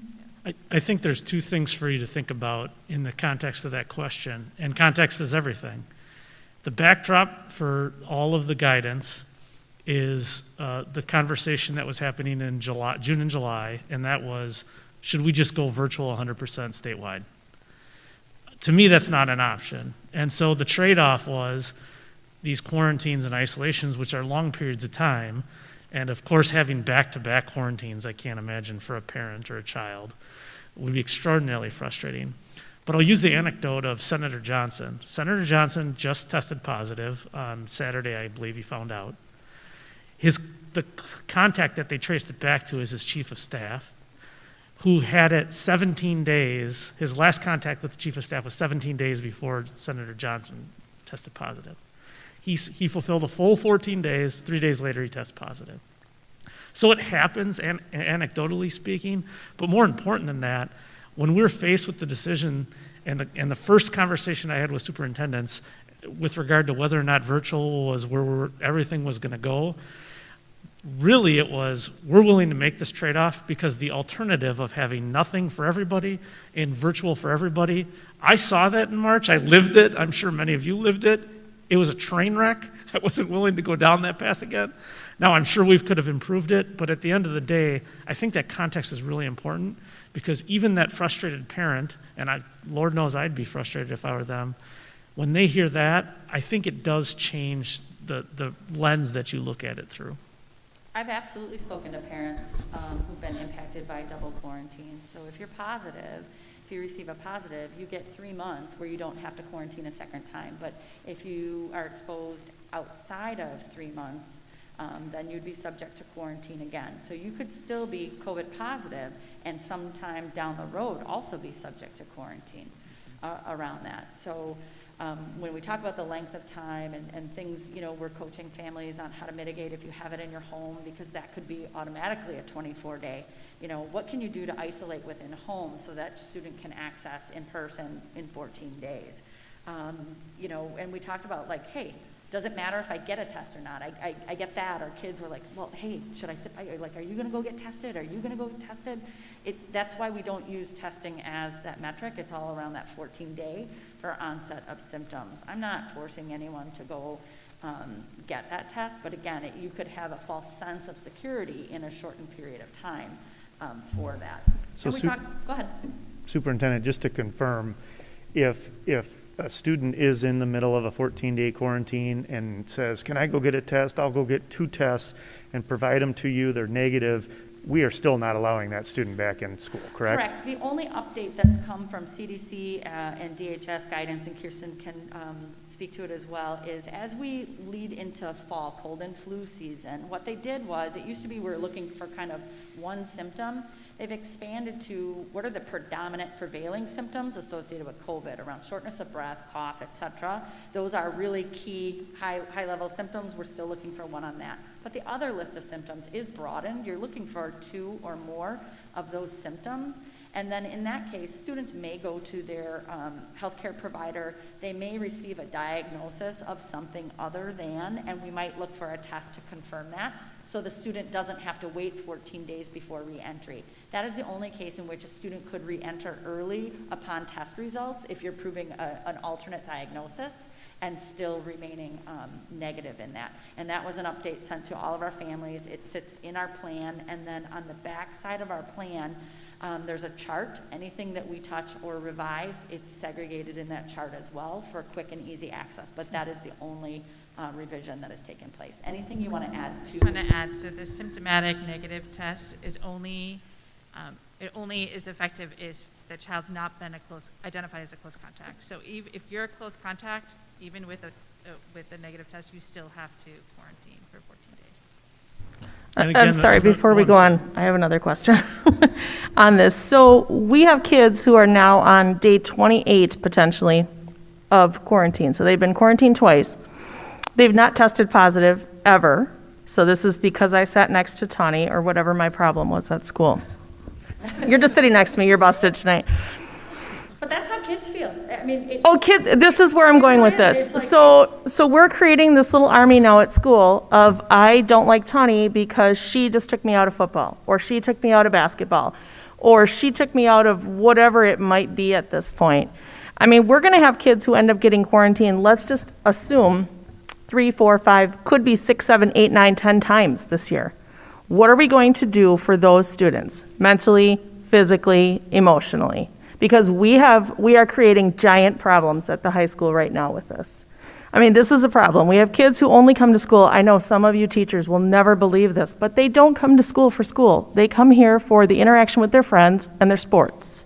Yeah. I think there's 2 things for you to think about in the context of that question, and context is everything. The backdrop for all of the guidance is the conversation that was happening in June and July, and that was, should we just go virtual 100% statewide? To me, that's not an option. And so the trade-off was these quarantines and isolations, which are long periods of time, and of course having back-to-back quarantines, I can't imagine for a parent or a child, would be extraordinarily frustrating. But I'll use the anecdote of Senator Johnson. Senator Johnson just tested positive on Saturday, I believe he found out. The contact that they traced it back to is his chief of staff, who had it 17 days. His last contact with the chief of staff was 17 days before Senator Johnson tested positive. He fulfilled a full 14 days. 3 days later, he tests positive. So it happens, anecdotally speaking, but more important than that, when we're faced with the decision, and the first conversation I had with superintendents with regard to whether or not virtual was where everything was going to go, really it was, we're willing to make this trade-off because the alternative of having nothing for everybody and virtual for everybody, I saw that in March, I lived it, I'm sure many of you lived it. It was a train wreck. I wasn't willing to go down that path again. Now, I'm sure we could have improved it, but at the end of the day, I think that context is really important because even that frustrated parent, and Lord knows I'd be frustrated if I were them, when they hear that, I think it does change the lens that you look at it through. I've absolutely spoken to parents who've been impacted by double quarantine. So if you're positive, if you receive a positive, you get 3 months where you don't have to quarantine a second time. But if you are exposed outside of 3 months, then you'd be subject to quarantine again. So you could still be COVID positive and sometime down the road also be subject to quarantine around that. So when we talk about the length of time and things, we're coaching families on how to mitigate if you have it in your home, because that could be automatically a 24-day. What can you do to isolate within home so that student can access in person in 14 days? And we talked about hey, does it matter if I get a test or not? I get that. Our kids were like, well, hey, should I sit by you? Are you going to go get tested? Are you going to go get tested? That's why we don't use testing as that metric. It's all around that 14-day for onset of symptoms. I'm not forcing anyone to go get that test, but again, you could have a false sense of security in a shortened period of time for that. So go ahead. Superintendent, just to confirm, if a student is in the middle of a 14-day quarantine and says, can I go get a test? I'll go get 2 tests and provide them to you. They're negative. We are still not allowing that student back in school, correct? Correct. The only update that's come from CDC and DHS guidance, and Kirsten can speak to it as well, is as we lead into fall cold and flu season, what they did was, it used to be we were looking for kind of one symptom. They've expanded to what are the predominant prevailing symptoms associated with COVID around shortness of breath, cough, etc. Those are really key high-level symptoms. We're still looking for one on that. But the other list of symptoms is broadened. You're looking for 2 or more of those symptoms. And then in that case, students may go to their healthcare provider. They may receive a diagnosis of something other than, and we might look for a test to confirm that, so the student doesn't have to wait 14 days before re-entry. That is the only case in which a student could re-enter early upon test results if you're proving an alternate diagnosis and still remaining negative in that. And that was an update sent to all of our families. It sits in our plan, and then on the back side of our plan, there's a chart. Anything that we touch or revise, it's segregated in that chart as well for quick and easy access. But that is the only revision that has taken place. Anything you want to add to? I just want to add, so the symptomatic negative test is only, it only is effective if the child's not been identified as a close contact. So if you're a close contact, even with a negative test, you still have to quarantine for 14 days. I'm sorry, before we go on, I have another question on this. So we have kids who are now on day 28, potentially, of quarantine. So they've been quarantined twice. They've not tested positive ever. So this is because I sat next to Tani or whatever my problem was at school. You're just sitting next to me. You're busted tonight. But that's how kids feel. I mean, this is where I'm going with this. So we're creating this little army now at school of I don't like Tani because she just took me out of football, or she took me out of basketball, or she took me out of whatever it might be at this point. I mean, we're going to have kids who end up getting quarantined. Let's just assume 3, 4, 5, could be 6, 7, 8, 9, 10 times this year. What are we going to do for those students, mentally, physically, emotionally? Because we are creating giant problems at the high school right now with this. I mean, this is a problem. We have kids who only come to school. I know some of you teachers will never believe this, but they don't come to school for school. They come here for the interaction with their friends and their sports.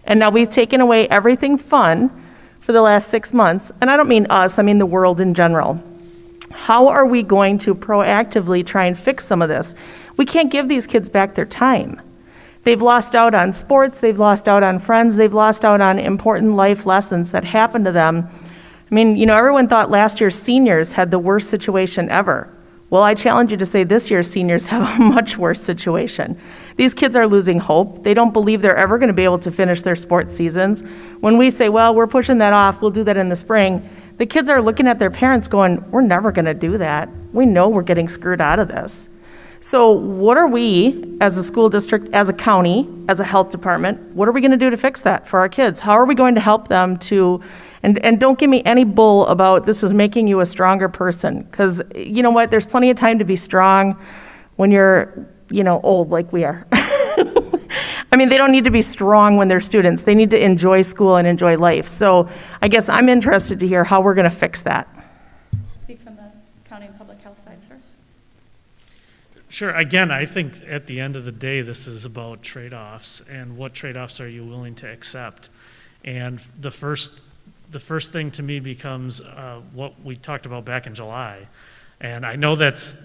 And now we've taken away everything fun for the last 6 months. And I don't mean us, I mean the world in general. How are we going to proactively try and fix some of this? We can't give these kids back their time. They've lost out on sports, they've lost out on friends, they've lost out on important life lessons that happened to them. I mean, everyone thought last year's seniors had the worst situation ever. Well, I challenge you to say this year's seniors have a much worse situation. These kids are losing hope. They don't believe they're ever going to be able to finish their sports seasons. When we say, well, we're pushing that off, we'll do that in the spring, the kids are looking at their parents going, we're never going to do that. We know we're getting screwed out of this. So what are we, as a school district, as a county, as a health department, what are we going to do to fix that for our kids? How are we going to help them to, and don't give me any bull about this is making you a stronger person, because you know what, there's plenty of time to be strong when you're, old like we are. I mean, they don't need to be strong when they're students. They need to enjoy school and enjoy life. So I guess I'm interested to hear how we're going to fix that. Speak from the county and public health side first. Sure. Again, I think at the end of the day, this is about trade-offs and what trade-offs are you willing to accept. And the first thing to me becomes what we talked about back in July. And I know that's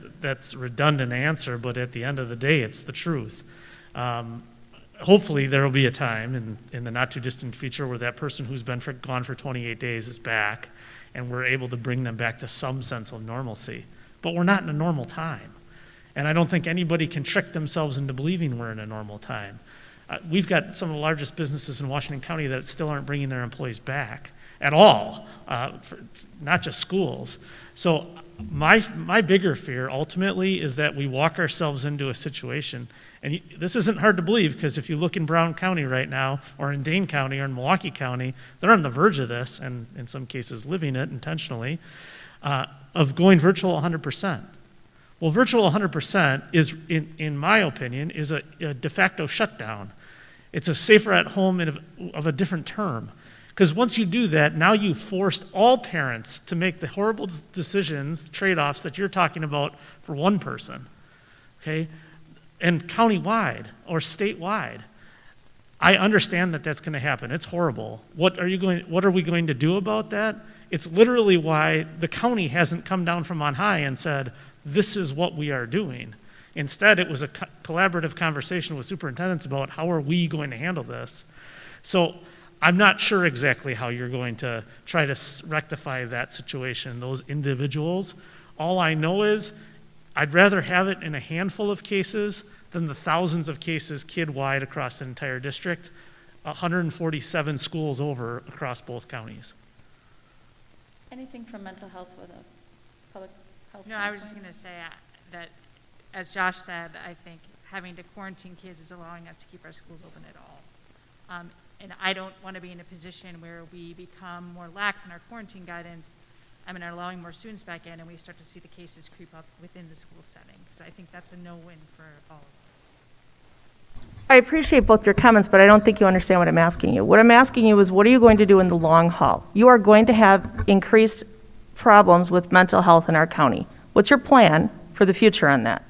a redundant answer, but at the end of the day, it's the truth. Hopefully, there will be a time in the not-too-distant future where that person who's been gone for 28 days is back, and we're able to bring them back to some sense of normalcy. But we're not in a normal time. And I don't think anybody can trick themselves into believing we're in a normal time. We've got some of the largest businesses in Washington County that still aren't bringing their employees back at all, not just schools. So my bigger fear ultimately is that we walk ourselves into a situation, and this isn't hard to believe because if you look in Brown County right now, or in Dane County, or in Milwaukee County, they're on the verge of this, and in some cases living it intentionally, of going virtual 100%. Well, virtual 100% is, in my opinion, is a de facto shutdown. It's a safer at home of a different term. Because once you do that, now you've forced all parents to make the horrible decisions, trade-offs that you're talking about for one person, okay? And countywide or statewide. I understand that that's going to happen. It's horrible. What are we going to do about that? It's literally why the county hasn't come down from on high and said, this is what we are doing. Instead, it was a collaborative conversation with superintendents about how are we going to handle this. So I'm not sure exactly how you're going to try to rectify that situation, those individuals. All I know is I'd rather have it in a handful of cases than the thousands of cases kid-wide across the entire district, 147 schools over across both counties. Anything from mental health with a public health? No, I was just going to say that, as Josh said, I think having to quarantine kids is allowing us to keep our schools open at all. And I don't want to be in a position where we become more lax in our quarantine guidance, and allowing more students back in, and we start to see the cases creep up within the school setting. So I think that's a no-win for all of us. I appreciate both your comments, but I don't think you understand what I'm asking you. What I'm asking you is, what are you going to do in the long haul? You are going to have increased problems with mental health in our county. What's your plan for the future on that?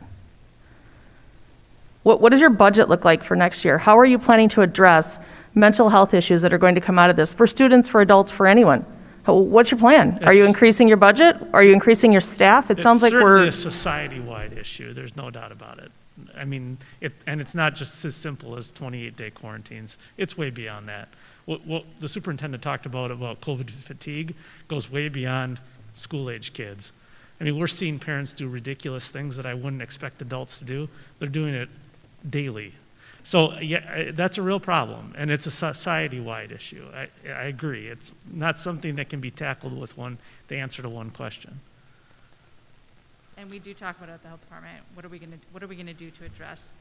What does your budget look like for next year? How are you planning to address mental health issues that are going to come out of this for students, for adults, for anyone? What's your plan? Are you increasing your budget? Are you increasing your staff? It sounds like we're... It's certainly a society-wide issue. There's no doubt about it. I mean, and it's not just as simple as 28-day quarantines. It's way beyond that. What the superintendent talked about COVID fatigue goes way beyond school-age kids. I mean, we're seeing parents do ridiculous things that I wouldn't expect adults to do. They're doing it daily. So yeah, that's a real problem, and it's a society-wide issue. I agree. It's not something that can be tackled with the answer to one question. And we do talk about it at the health department. What are we going to do to address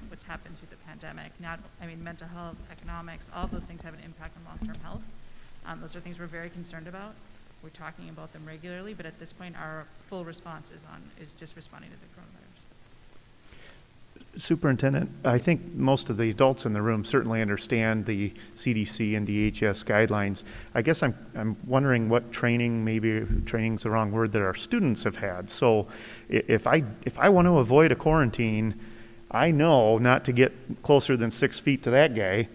what's happened through the pandemic? Mental health, economics, all of those things have an impact on long-term health. Those are things we're very concerned about. We're talking about them regularly, but at this point, our full response is just responding to the coronavirus. Superintendent, I think most of the adults in the room certainly understand the CDC and DHS guidelines. I guess I'm wondering what training, maybe training's the wrong word, that our students have had. So if I want to avoid a quarantine, I know not to get closer than 6 feet to that guy.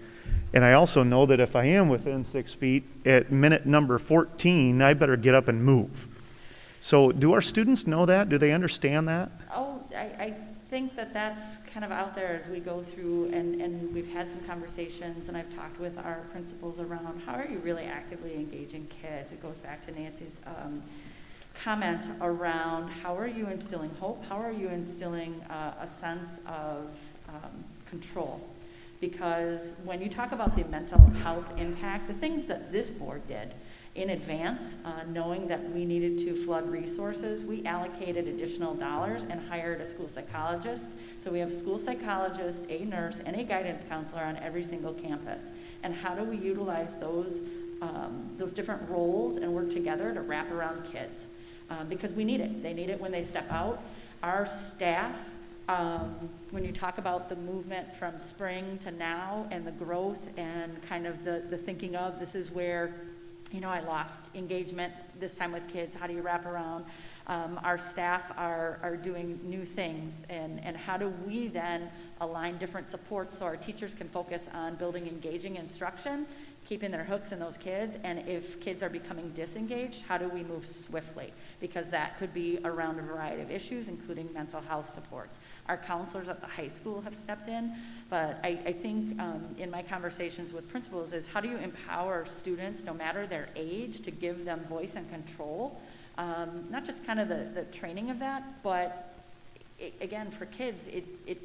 And I also know that if I am within 6 feet at minute number 14, I better get up and move. So do our students know that? Do they understand that? Oh, I think that's kind of out there as we go through, and we've had some conversations, and I've talked with our principals around how are you really actively engaging kids. It goes back to Nancy's comment around how are you instilling hope? How are you instilling a sense of control? Because when you talk about the mental health impact, the things that this board did in advance, knowing that we needed to flood resources, we allocated additional dollars and hired a school psychologist. So we have a school psychologist, a nurse, and a guidance counselor on every single campus. And how do we utilize those different roles and work together to wrap around kids? Because we need it. They need it when they step out. Our staff, when you talk about the movement from spring to now and the growth and kind of the thinking of this is where, you know, I lost engagement this time with kids. How do you wrap around? Our staff are doing new things, and how do we then align different supports so our teachers can focus on building engaging instruction, keeping their hooks in those kids, and if kids are becoming disengaged, how do we move swiftly? Because that could be around a variety of issues, including mental health supports. Our counselors at the high school have stepped in, but I think in my conversations with principals is how do you empower students, no matter their age, to give them voice and control? Not just kind of the training of that, but again, for kids, it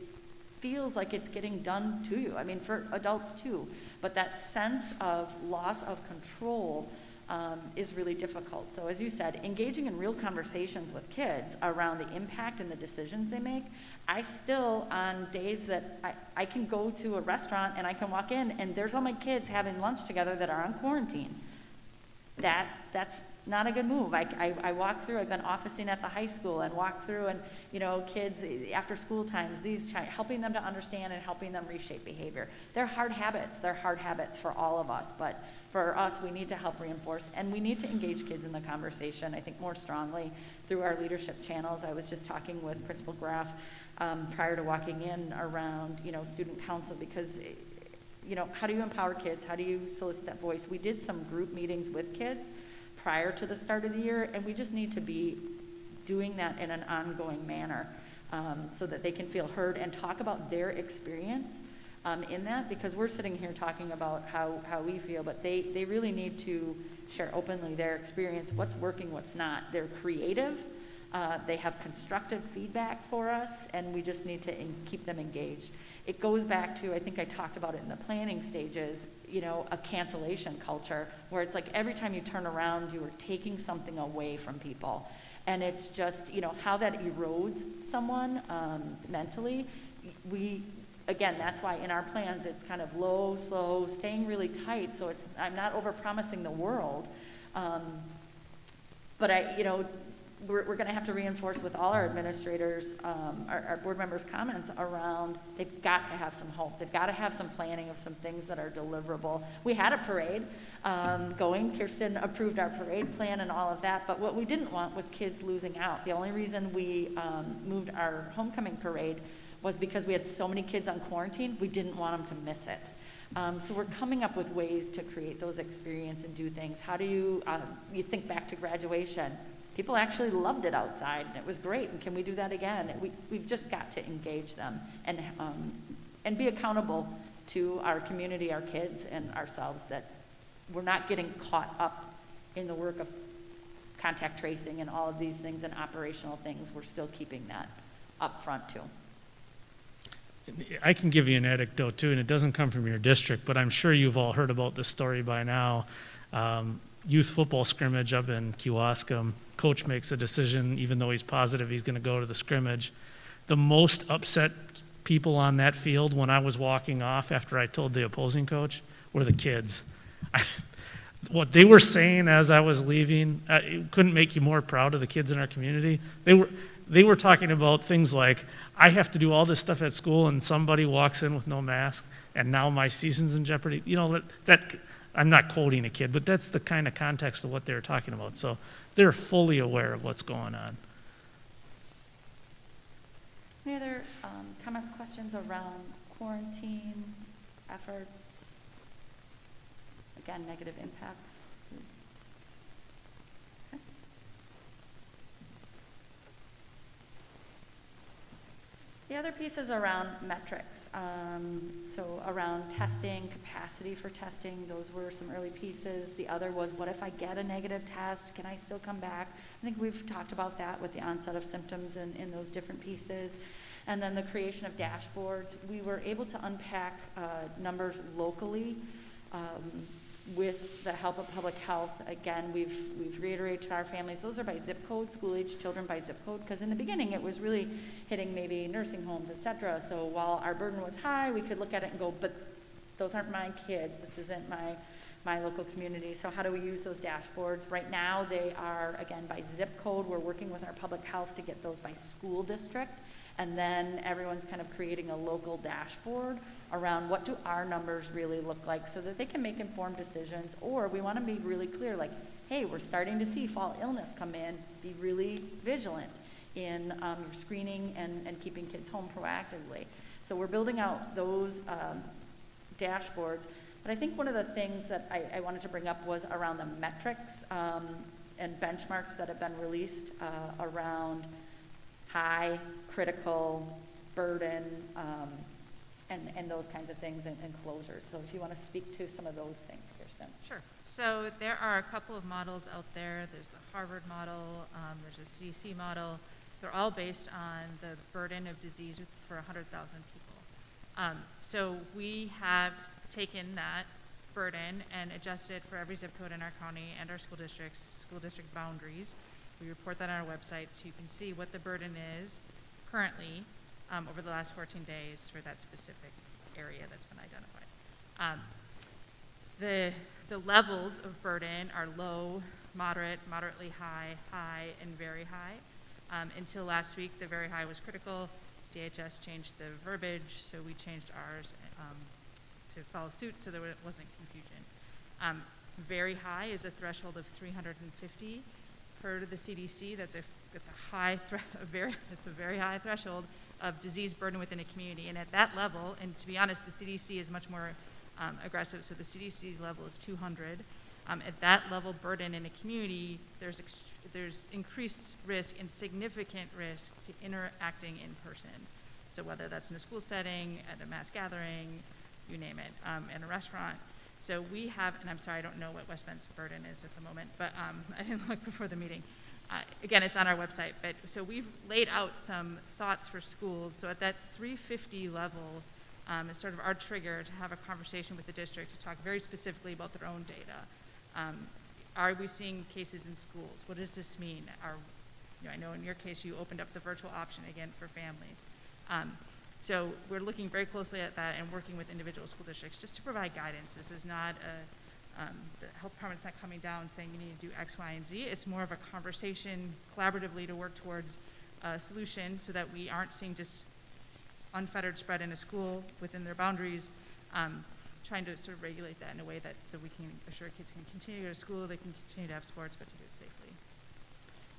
feels like it's getting done to you. I mean, for adults too, but that sense of loss of control is really difficult. So as you said, engaging in real conversations with kids around the impact and the decisions they make. I still, on days that I can go to a restaurant and I can walk in and there's all my kids having lunch together that are on quarantine. That's not a good move. I walk through, I've been officing at the high school and walk through and, you know, kids after school times, helping them to understand and helping them reshape behavior. They're hard habits. They're hard habits for all of us, but for us, we need to help reinforce and we need to engage kids in the conversation, I think, more strongly through our leadership channels. I was just talking with Principal Graff prior to walking in around, you know, student council because, you know, how do you empower kids? How do you solicit that voice? We did some group meetings with kids prior to the start of the year, and we just need to be doing that in an ongoing manner so that they can feel heard and talk about their experience in that, because we're sitting here talking about how we feel, but they really need to share openly their experience, what's working, what's not. They're creative, they have constructive feedback for us, and we just need to keep them engaged. It goes back to, I think I talked about it in the planning stages, you know, a cancellation culture where it's like every time you turn around, you are taking something away from people. And it's just, you know, how that erodes someone mentally. Again, that's why in our plans, it's kind of low, slow, staying really tight. So I'm not over-promising the world. But we're going to have to reinforce with all our administrators, our board members' comments around they've got to have some hope. They've got to have some planning of some things that are deliverable. We had a parade going. Kirsten approved our parade plan and all of that, but what we didn't want was kids losing out. The only reason we moved our homecoming parade was because we had so many kids on quarantine, we didn't want them to miss it. So we're coming up with ways to create those experiences and do things. How do you think back to graduation? People actually loved it outside, and it was great, and can we do that again? We've just got to engage them and be accountable to our community, our kids, and ourselves, that we're not getting caught up in the work of contact tracing and all of these things and operational things. We're still keeping that up front, too. I can give you an anecdote too, and it doesn't come from your district, but I'm sure you've all heard about this story by now. Youth football scrimmage up in Kewaskum. Coach makes a decision, even though he's positive he's going to go to the scrimmage. The most upset people on that field when I was walking off after I told the opposing coach were the kids. What they were saying as I was leaving, it couldn't make you more proud of the kids in our community. They were talking about things like, I have to do all this stuff at school and somebody walks in with no mask and now my season's in jeopardy. You know, that I'm not quoting a kid, but that's the kind of context of what they were talking about. So they're fully aware of what's going on. Any other comments, questions around quarantine efforts? Again, negative impacts. Okay. other piece is around metrics. So around testing, capacity for testing, those were some early pieces. The other was, what if I get a negative test? Can I still come back? I think we've talked about that with the onset of symptoms and in those different pieces. And then the creation of dashboards. We were able to unpack numbers locally with the help of public health. Again, we've reiterated to our families, those are by zip code, school-age children by zip code, because in the beginning it was really hitting maybe nursing homes, et cetera. So while our burden was high, we could look at it and go, but those aren't my kids, this isn't my local community. So how do we use those dashboards? Right now they are, again, by zip code. We're working with our public health to get those by school district. And then everyone's kind of creating a local dashboard around what do our numbers really look like so that they can make informed decisions. Or we want to be really clear, like, hey, we're starting to see fall illness come in. Be really vigilant in your screening and keeping kids home proactively. So we're building out those dashboards. But I think one of the things that I wanted to bring up was around the metrics and benchmarks that have been released around high, critical, burden, and those kinds of things and closures. So if you want to speak to some of those things, Kirsten. Sure. So there are a couple of models out there. There's the Harvard model, there's a CDC model. They're all based on the burden of disease for 100,000 people. So we have taken that burden and adjusted for every zip code in our county and our school district boundaries. We report that on our website so you can see what the burden is currently over the last 14 days for that specific area that's been identified. The levels of burden are low, moderate, moderately high, high, and very high. Until last week, the very high was critical. DHS changed the verbiage, so we changed ours to follow suit so there wasn't confusion. Very high is a threshold of 350. Per the CDC, that's a very high threshold of disease burden within a community. And at that level, and to be honest, the CDC is much more aggressive, so the CDC's level is 200. At that level burden in a community, there's increased risk and significant risk to interacting in person. So whether that's in a school setting, at a mass gathering, you name it, in a restaurant. So we have, and I'm sorry, I don't know what West Bend's burden is at the moment, but I didn't look before the meeting. Again, it's on our website, but so we've laid out some thoughts for schools. So at that 350 level, is sort of our trigger to have a conversation with the district to talk very specifically about their own data. Are we seeing cases in schools? What does this mean? I know in your case you opened up the virtual option again for families. So we're looking very closely at that and working with individual school districts just to provide guidance. This is not the health department's not coming down saying you need to do X, Y, and Z. It's more of a conversation collaboratively to work towards a solution so that we aren't seeing just unfettered spread in a school within their boundaries, trying to sort of regulate that in a way that so we can assure kids can continue to go to school, they can continue to have sports, but to do it safely.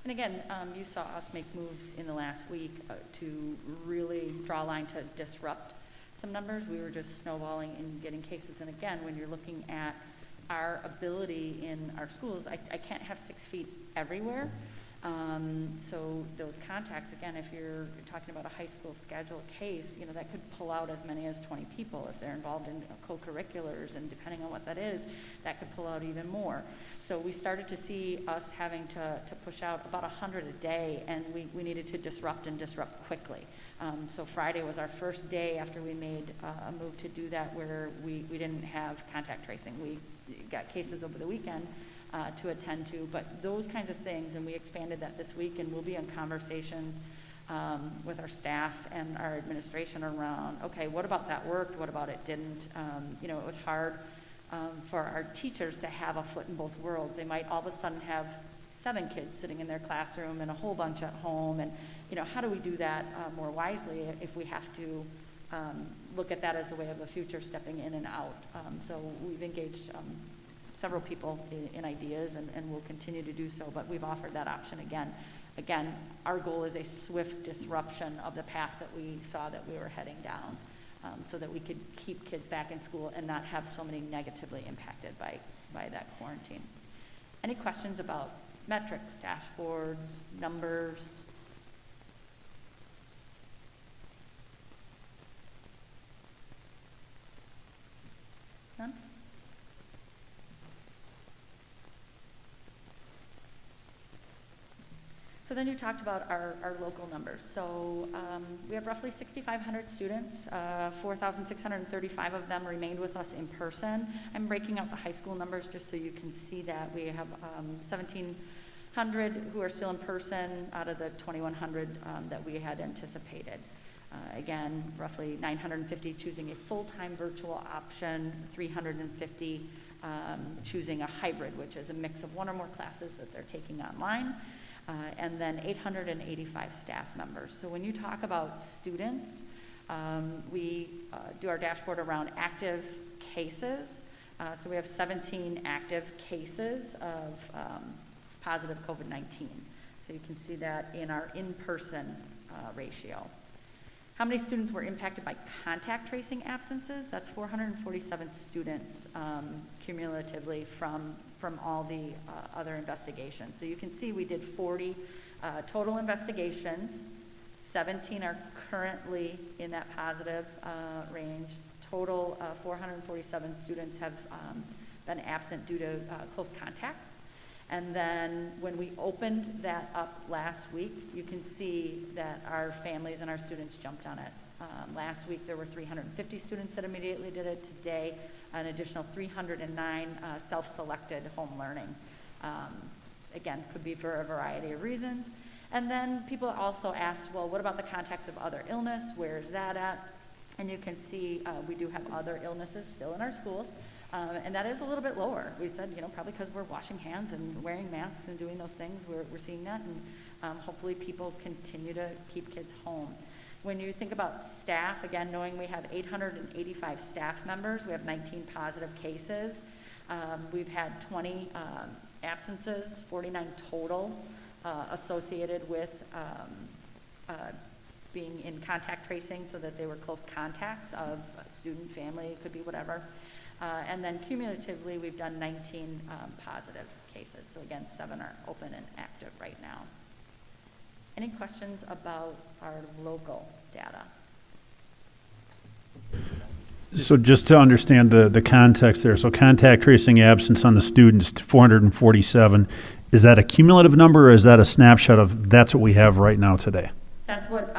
And again, you saw us make moves in the last week to really draw a line to disrupt some numbers. We were just snowballing and getting cases. And again, when you're looking at our ability in our schools, I can't have 6 feet everywhere. So those contacts, again, if you're talking about a high school schedule case, that could pull out as many as 20 people. If they're involved in co-curriculars, and depending on what that is, that could pull out even more. So we started to see us having to push out about 100 a day, and we needed to disrupt quickly. So Friday was our first day after we made a move to do that where we didn't have contact tracing. We got cases over the weekend to attend to, but those kinds of things, and we expanded that this week, and we'll be in conversations with our staff and our administration around, okay, what about that worked, what about it didn't? It was hard for our teachers to have a foot in both worlds. They might all of a sudden have 7 kids sitting in their classroom and a whole bunch at home, and how do we do that more wisely if we have to look at that as a way of the future stepping in and out? So we've engaged several people in ideas, and we'll continue to do so, but we've offered that option again. Again, our goal is a swift disruption of the path that we saw that we were heading down, so that we could keep kids back in school and not have so many negatively impacted by that quarantine. Any questions about metrics, dashboards, numbers? So then you talked about our local numbers. So we have roughly 6,500 students. 4,635 of them remained with us in person. I'm breaking out the high school numbers just so you can see that. We have 1,700 who are still in person out of the 2,100 that we had anticipated. Again, roughly 950 choosing a full-time virtual option, 350 choosing a hybrid, which is a mix of one or more classes that they're taking online. And then 885 staff members. So when you talk about students, we do our dashboard around active cases. So we have 17 active cases of positive COVID-19. So you can see that in our in-person ratio. How many students were impacted by contact tracing absences? That's 447 students cumulatively from all the other investigations. So you can see we did 40 total investigations. 17 are currently in that positive range. Total 447 students have been absent due to close contacts. And then when we opened that up last week, you can see that our families and our students jumped on it. Last week there were 350 students that immediately did it. Today, an additional 309 self-selected home learning. Again, could be for a variety of reasons. And then people also asked, well, what about the context of other illness? Where's that at? And you can see we do have other illnesses still in our schools. And that is a little bit lower. We said, probably because we're washing hands and wearing masks and doing those things, we're seeing that. And hopefully people continue to keep kids home. When you think about staff, again, knowing we have 885 staff members, we have 19 positive cases. We've had 20 absences, 49 total associated with being in contact tracing, so that they were close contacts of a student, family, it could be whatever. And then cumulatively, we've done 19 positive cases. So again, 7 are open and active right now. Any questions about our local data? So just to understand the context there, so contact tracing absence on the students, 447, is that a cumulative number or is that a snapshot of that's what we have right now today? That's what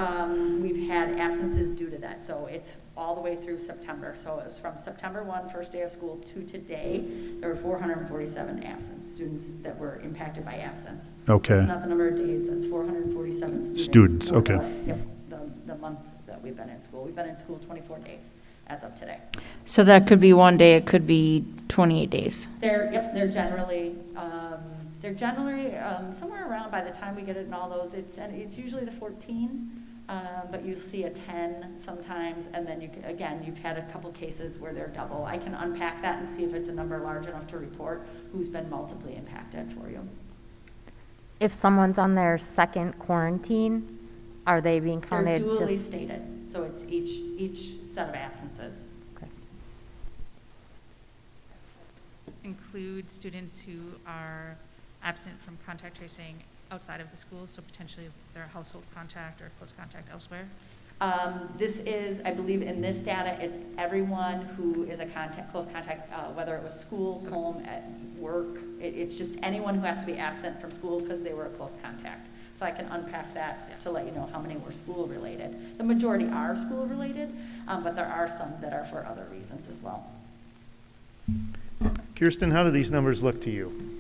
we've had absences due to that. So it's all the way through September. So it was from September 1, first day of school, to today, there were 447 absent students that were impacted by absence. Okay. So it's not the number of days, that's 447 students. Students, for okay. The month that we've been in school. We've been in school 24 days as of today. So that could be one day, it could be 28 days. They're generally somewhere around, by the time we get it in all those, it's usually the 14, but you'll see a 10 sometimes, and then you've had a couple cases where they're double. I can unpack that and see if it's a number large enough to report who's been multiply impacted for you. If someone's on their second quarantine, are they being counted? They're dually stated, so it's each set of absences. Okay. Include students who are absent from contact tracing outside of the school, so potentially their household contact or close contact elsewhere? This is, I believe in this data, it's everyone who is a close contact, whether it was school, home, at work. It's just anyone who has to be absent from school because they were a close contact. So I can unpack that to let you know how many were school related. The majority are school related, but there are some that are for other reasons as well. Kirsten, how do these numbers look to you?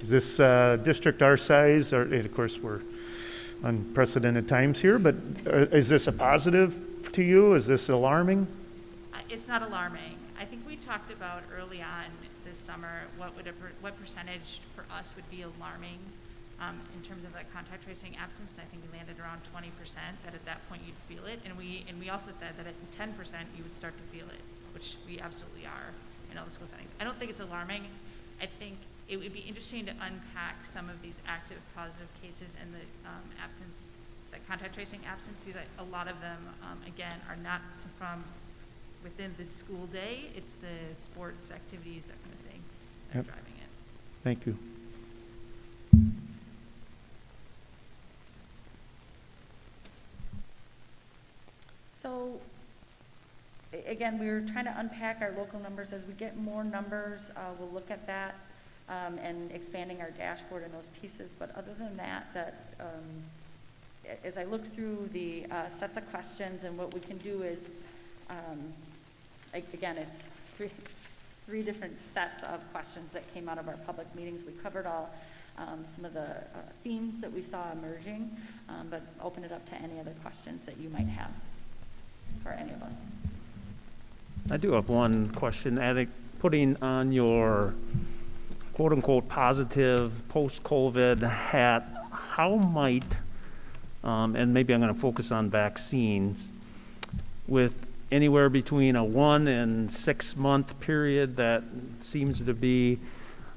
Is this district our size, or of course we're unprecedented times here, but is this a positive to you? Is this alarming? It's not alarming. I think we talked about early on this summer what percentage for us would be alarming in terms of that contact tracing absence. I think we landed around 20%. That at that point you'd feel it, and we also said that at 10% you would start to feel it, which we absolutely are in all the school settings. I don't think it's alarming. I think it would be interesting to unpack some of these active positive cases and the absence, the contact tracing absence, because a lot of them, again, are not from within the school day. It's the sports activities, that kind of thing, that are driving it. Thank you. So, again, we were trying to unpack our local numbers. As we get more numbers, we'll look at that. and expanding our dashboard and those pieces. But other than that, as I look through the sets of questions, and what we can do is, again, it's three different sets of questions that came out of our public meetings. We covered all some of the themes that we saw emerging, but open it up to any other questions that you might have for any of us. I do have one question. Putting on your quote-unquote positive post-COVID hat, how might, and maybe I'm going to focus on vaccines, with anywhere between a 1 and 6 month period that seems to be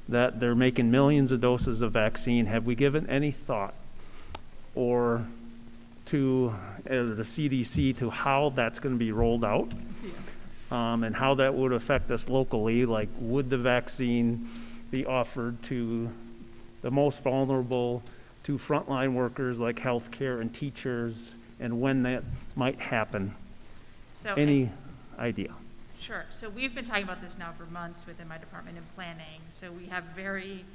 that they're making millions of doses of vaccine, have we given any thought or to the CDC to how that's going to be rolled out? And how that would affect us locally? Like, would the vaccine be offered to the most vulnerable, to frontline workers like healthcare and teachers, and when that might happen? So Any idea? Sure. So we've been talking about this now for months within my department in planning. So we have very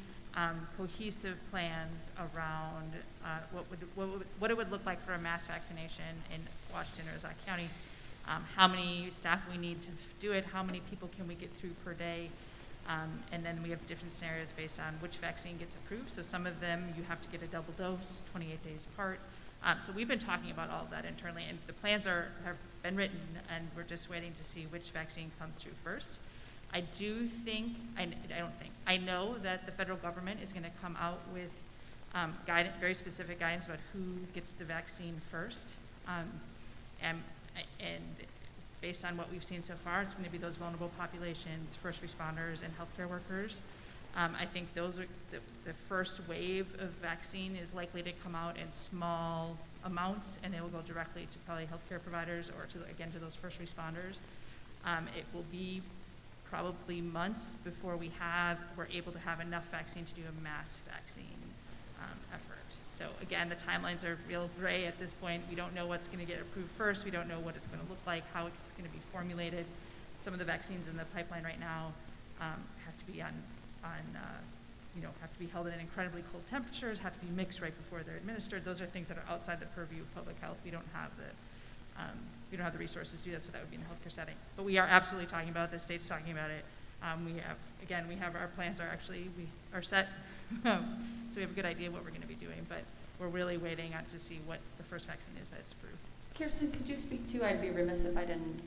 cohesive plans around what it would look like for a mass vaccination in Washington or Ozark County. How many staff we need to do it, how many people can we get through per day, and then we have different scenarios based on which vaccine gets approved. So some of them you have to get a double dose, 28 days apart. So we've been talking about all of that internally, and the plans have been written, and we're just waiting to see which vaccine comes through first. I know that the federal government is going to come out with very specific guidance about who gets the vaccine first. And based on what we've seen so far, it's going to be those vulnerable populations, first responders, and healthcare workers. I think those are the first wave of vaccine is likely to come out in small amounts, and they will go directly to probably healthcare providers or to those first responders. It will be probably months before we're able to have enough vaccine to do a mass vaccine effort. So again, the timelines are real gray at this point. We don't know what's going to get approved first. We don't know what it's going to look like, how it's going to be formulated. Some of the vaccines in the pipeline right now have to be have to be held at incredibly cold temperatures, have to be mixed right before they're administered. Those are things that are outside the purview of public health. We don't have the resources to do that, so that would be in a healthcare setting. But we are absolutely talking about it. The state's talking about it. We have our plans we are set. So we have a good idea of what we're going to be doing, but we're really waiting to see what the first vaccine is that's approved. Kirsten, could you speak to, I'd be remiss if I didn't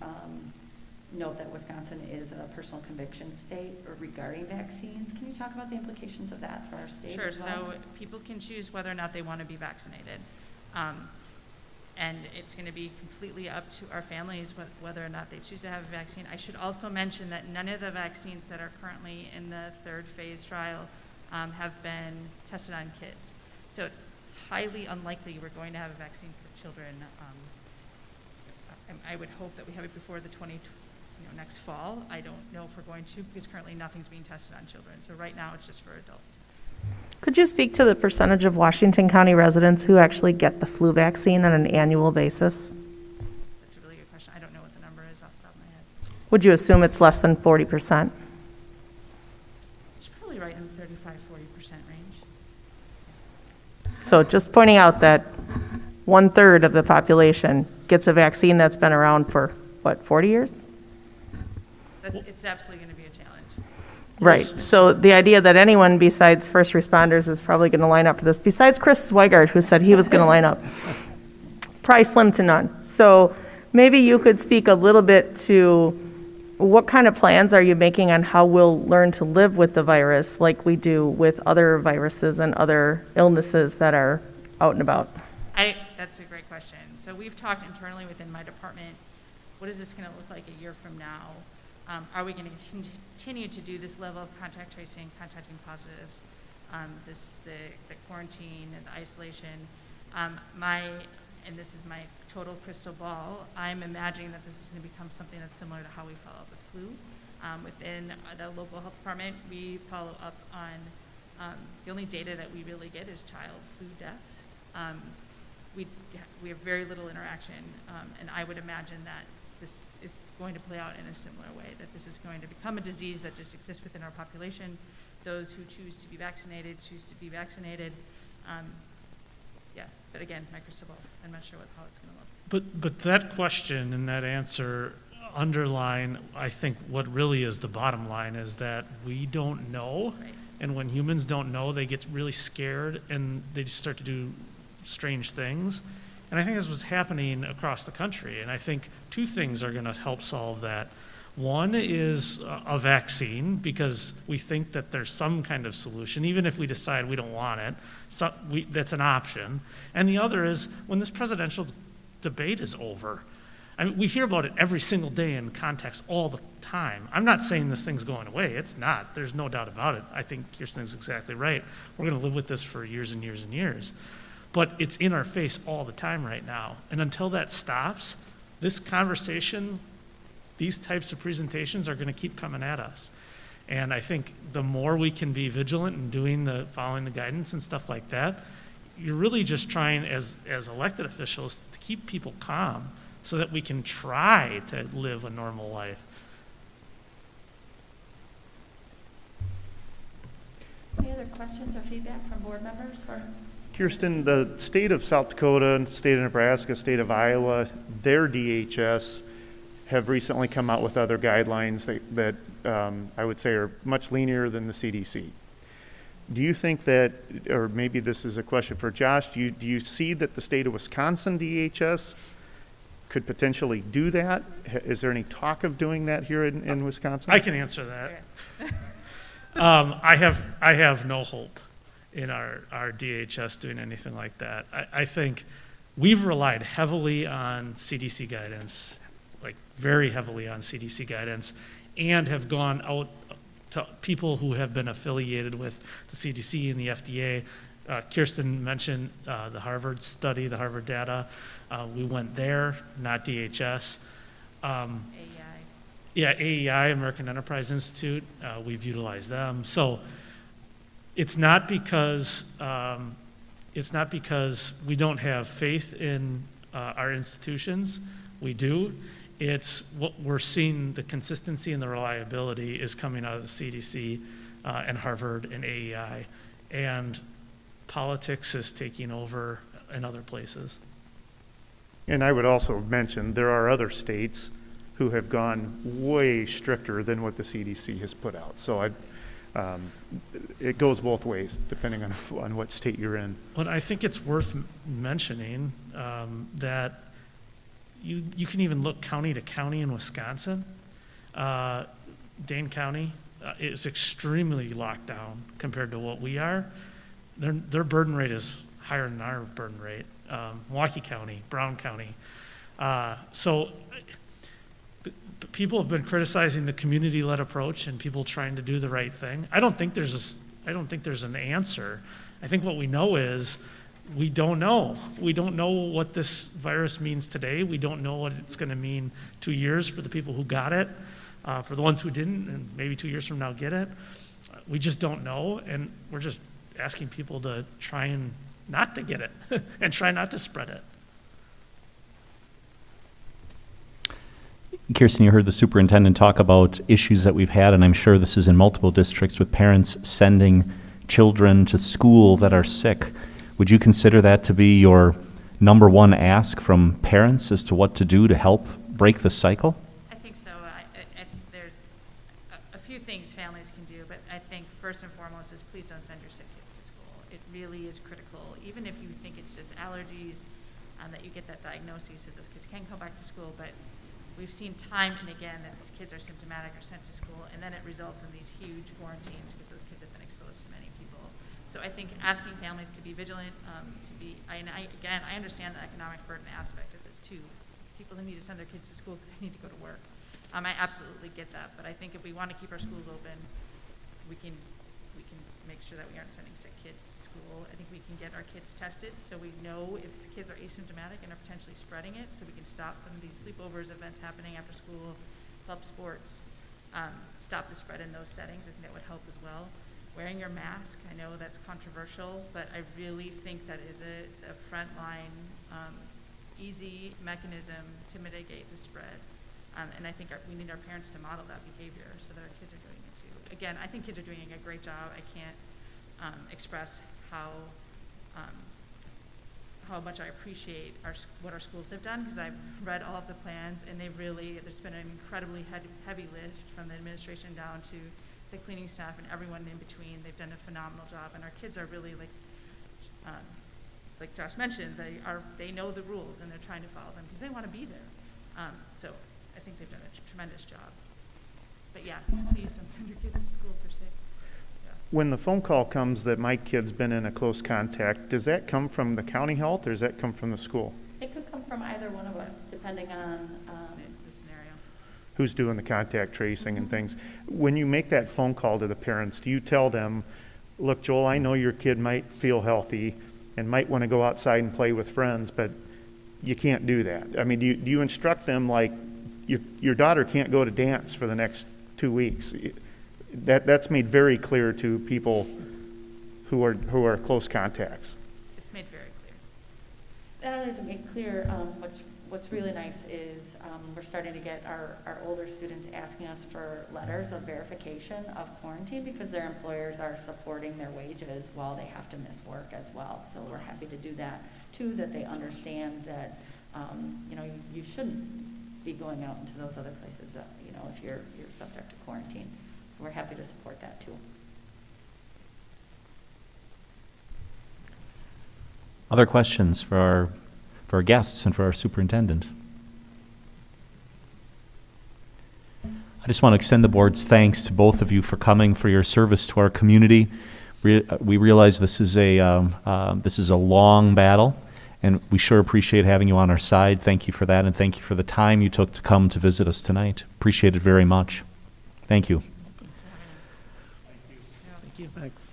note that Wisconsin is a personal conviction state regarding vaccines. Can you talk about the implications of that for our state? Sure. As well? So people can choose whether or not they want to be vaccinated. And it's going to be completely up to our families whether or not they choose to have a vaccine. I should also mention that none of the vaccines that are currently in the third phase trial have been tested on kids. So it's highly unlikely we're going to have a vaccine for children. I would hope that we have it before the next fall. I don't know if we're going to, because currently nothing's being tested on children. So right now it's just for adults. Could you speak to the percentage of Washington County residents who actually get the flu vaccine on an annual basis? That's a really good question. I don't know what the number is off the top of my head. Would you assume it's less than 40%? It's probably right in the 35-40% range. So just pointing out that 1/3 of the population gets a vaccine that's been around for, 40 years? It's absolutely going to be a challenge. Right. So the idea that anyone besides first responders is probably going to line up for this, besides Chris Swigart, who said he was going to line up, probably slim to none. So maybe you could speak a little bit to what kind of plans are you making on how we'll learn to live with the virus like we do with other viruses and other illnesses that are out and about? That's a great question. So we've talked internally within my department, what is this going to look like a year from now? Are we going to continue to do this level of contact tracing, contacting positives, the quarantine and the isolation? And this is my total crystal ball, I'm imagining that this is going to become something that's similar to how we follow up with flu. Within the local health department, we follow up on, the only data that we really get is child flu deaths. We have very little interaction, and I would imagine that this is going to play out in a similar way, that this is going to become a disease that just exists within our population. Those who choose to be vaccinated, choose to be vaccinated. Yeah, but again, my crystal ball, I'm not sure how it's going to look. But that question and that answer underline, I think, what really is the bottom line is that we don't know. Right. And when humans don't know, they get really scared and they just start to do strange things. And I think this was happening across the country. And I think two things are going to help solve that. One is a vaccine, because we think that there's some kind of solution, even if we decide we don't want it. So that's an option. And the other is when this presidential debate is over. I mean, we hear about it every single day in context all the time. I'm not saying this thing's going away. It's not. There's no doubt about it. I think Kirsten's exactly right. We're going to live with this for years and years and years. But it's in our face all the time right now. And until that stops, this conversation, these types of presentations are going to keep coming at us. And I think the more we can be vigilant in following the guidance and stuff like that, you're really just trying as elected officials to keep people calm so that we can try to live a normal life. Any other questions or feedback from board members? Kirsten, the state of South Dakota, state of Nebraska, state of Iowa, their DHS have recently come out with other guidelines that I would say are much leaner than the CDC. Do you think that, or maybe this is a question for Josh, do you see that the state of Wisconsin DHS could potentially do that? Is there any talk of doing that here in Wisconsin? I can answer that. I have no hope in our DHS doing anything like that. I think we've relied heavily on CDC guidance, like very heavily on CDC guidance, and have gone out to people who have been affiliated with the CDC and the FDA. Kirsten mentioned the Harvard study, the Harvard data. We went there, not DHS. AEI. Yeah, AEI, American Enterprise Institute. We've utilized them. So it's not because we don't have faith in our institutions. We do. It's what we're seeing, the consistency and the reliability is coming out of the CDC and Harvard and AEI. And politics is taking over in other places. And I would also mention there are other states who have gone way stricter than what the CDC has put out. So it goes both ways, depending on what state you're in. But I think it's worth mentioning that you can even look county to county in Wisconsin. Dane County is extremely locked down compared to what we are. Their burden rate is higher than our burden rate. Milwaukee County, Brown County. So people have been criticizing the community-led approach and people trying to do the right thing. I don't think there's an answer. I think what we know is we don't know. We don't know what this virus means today. We don't know what it's going to mean 2 years for the people who got it, for the ones who didn't, and maybe 2 years from now get it. We just don't know, and we're just asking people to try and not to get it and try not to spread it. Kirsten, you heard the superintendent talk about issues that we've had, and I'm sure this is in multiple districts with parents sending children to school that are sick. Would you consider that to be your number one ask from parents as to what to do to help break the cycle? I think so. There's a few things families can do, but I think first and foremost is please don't send your sick kids to school. It really is critical. Even if you think it's just allergies, that you get that diagnosis that those kids can come back to school, but we've seen time and again that these kids are symptomatic or sent to school, and then it results in these huge quarantines because those kids have been exposed to many people. So I think asking families to be vigilant, I understand the economic burden aspect of this too. People who need to send their kids to school because they need to go to work. I absolutely get that, but I think if we want to keep our schools open, we can make sure that we aren't sending sick kids to school. I think we can get our kids tested so we know if kids are asymptomatic and are potentially spreading it, so we can stop some of these sleepovers events happening after school, club sports, stop the spread in those settings. I think that would help as well. Wearing your mask, I know that's controversial, but I really think that is a frontline, easy mechanism to mitigate the spread. And I think we need our parents to model that behavior so that our kids are doing it too. Again, I think kids are doing a great job. I can't express how much I appreciate what our schools have done, because I've read all of the plans, and there's been an incredibly heavy lift from the administration down to the cleaning staff and everyone in between. They've done a phenomenal job, and our kids are really like Josh mentioned, they know the rules and they're trying to follow them because they want to be there. So I think they've done a tremendous job. But yeah, please don't send your kids to school per se. When the phone call comes that my kid's been in a close contact, does that come from the county health or does that come from the school? It could come from either one of us, depending on The scenario. Who's doing the contact tracing and things? When you make that phone call to the parents, do you tell them, look, Joel, I know your kid might feel healthy and might want to go outside and play with friends, but you can't do that? I mean, do you instruct them like your daughter can't go to dance for the next 2 weeks? That's made very clear to people who are close contacts. It's made very clear. Not only is it made clear, what's really nice is we're starting to get our older students asking us for letters of verification of quarantine because their employers are supporting their wages while they have to miss work as well. So we're happy to do that too, that they understand that you shouldn't be going out into those other places if you're subject to quarantine. So we're happy to support that too. Other questions for our guests and for our superintendent? I just want to extend the board's thanks to both of you for coming, for your service to our community. We realize this is a long battle, and we sure appreciate having you on our side. Thank you for that, and thank you for the time you took to come to visit us tonight. Appreciate it very much. Thank you. Thank you. Thanks.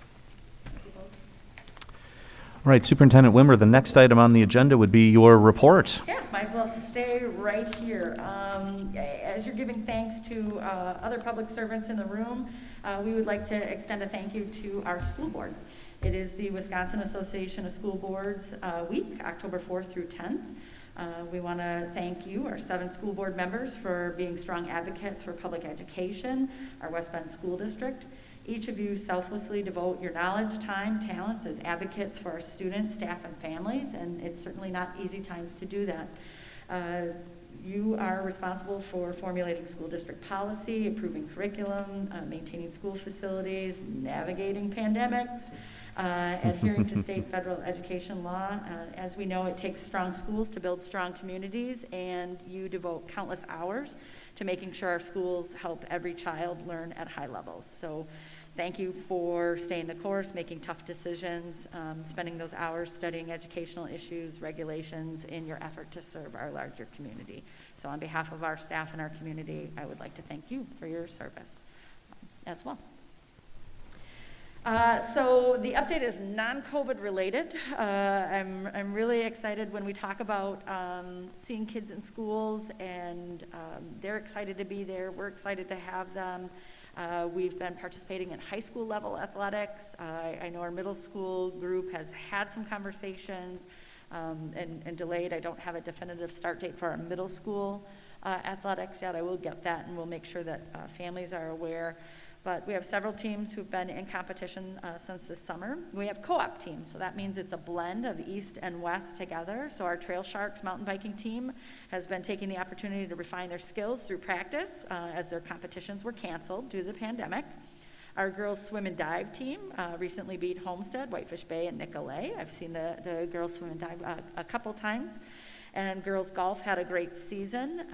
All right, Superintendent Wimmer, the next item on the agenda would be your report. Yeah, might as well stay right here. As you're giving thanks to other public servants in the room, we would like to extend a thank you to our school board. It is the Wisconsin Association of School Boards week, October 4th through 10th. We want to thank you, our 7 school board members, for being strong advocates for public education, our West Bend School District. Each of you selflessly devote your knowledge, time, talents as advocates for our students, staff, and families, and it's certainly not easy times to do that. You are responsible for formulating school district policy, approving curriculum, maintaining school facilities, navigating pandemics, adhering to state and federal education law. As we know, it takes strong schools to build strong communities, and you devote countless hours to making sure our schools help every child learn at high levels. So thank you for staying the course, making tough decisions, spending those hours studying educational issues, regulations in your effort to serve our larger community. So on behalf of our staff and our community, I would like to thank you for your service as well. So the update is non-COVID related. I'm really excited when we talk about seeing kids in schools, and they're excited to be there. We're excited to have them. We've been participating in high school level athletics. I know our middle school group has had some conversations and delayed. I don't have a definitive start date for our middle school athletics yet. I will get that, and we'll make sure that families are aware. But we have several teams who've been in competition since this summer. We have co-op teams, so that means it's a blend of East and West together. So our Trail Sharks mountain biking team has been taking the opportunity to refine their skills through practice as their competitions were canceled due to the pandemic. Our girls swim and dive team recently beat Homestead, Whitefish Bay, and Nicolet. I've seen the girls swim and dive a couple times. And girls golf had a great season,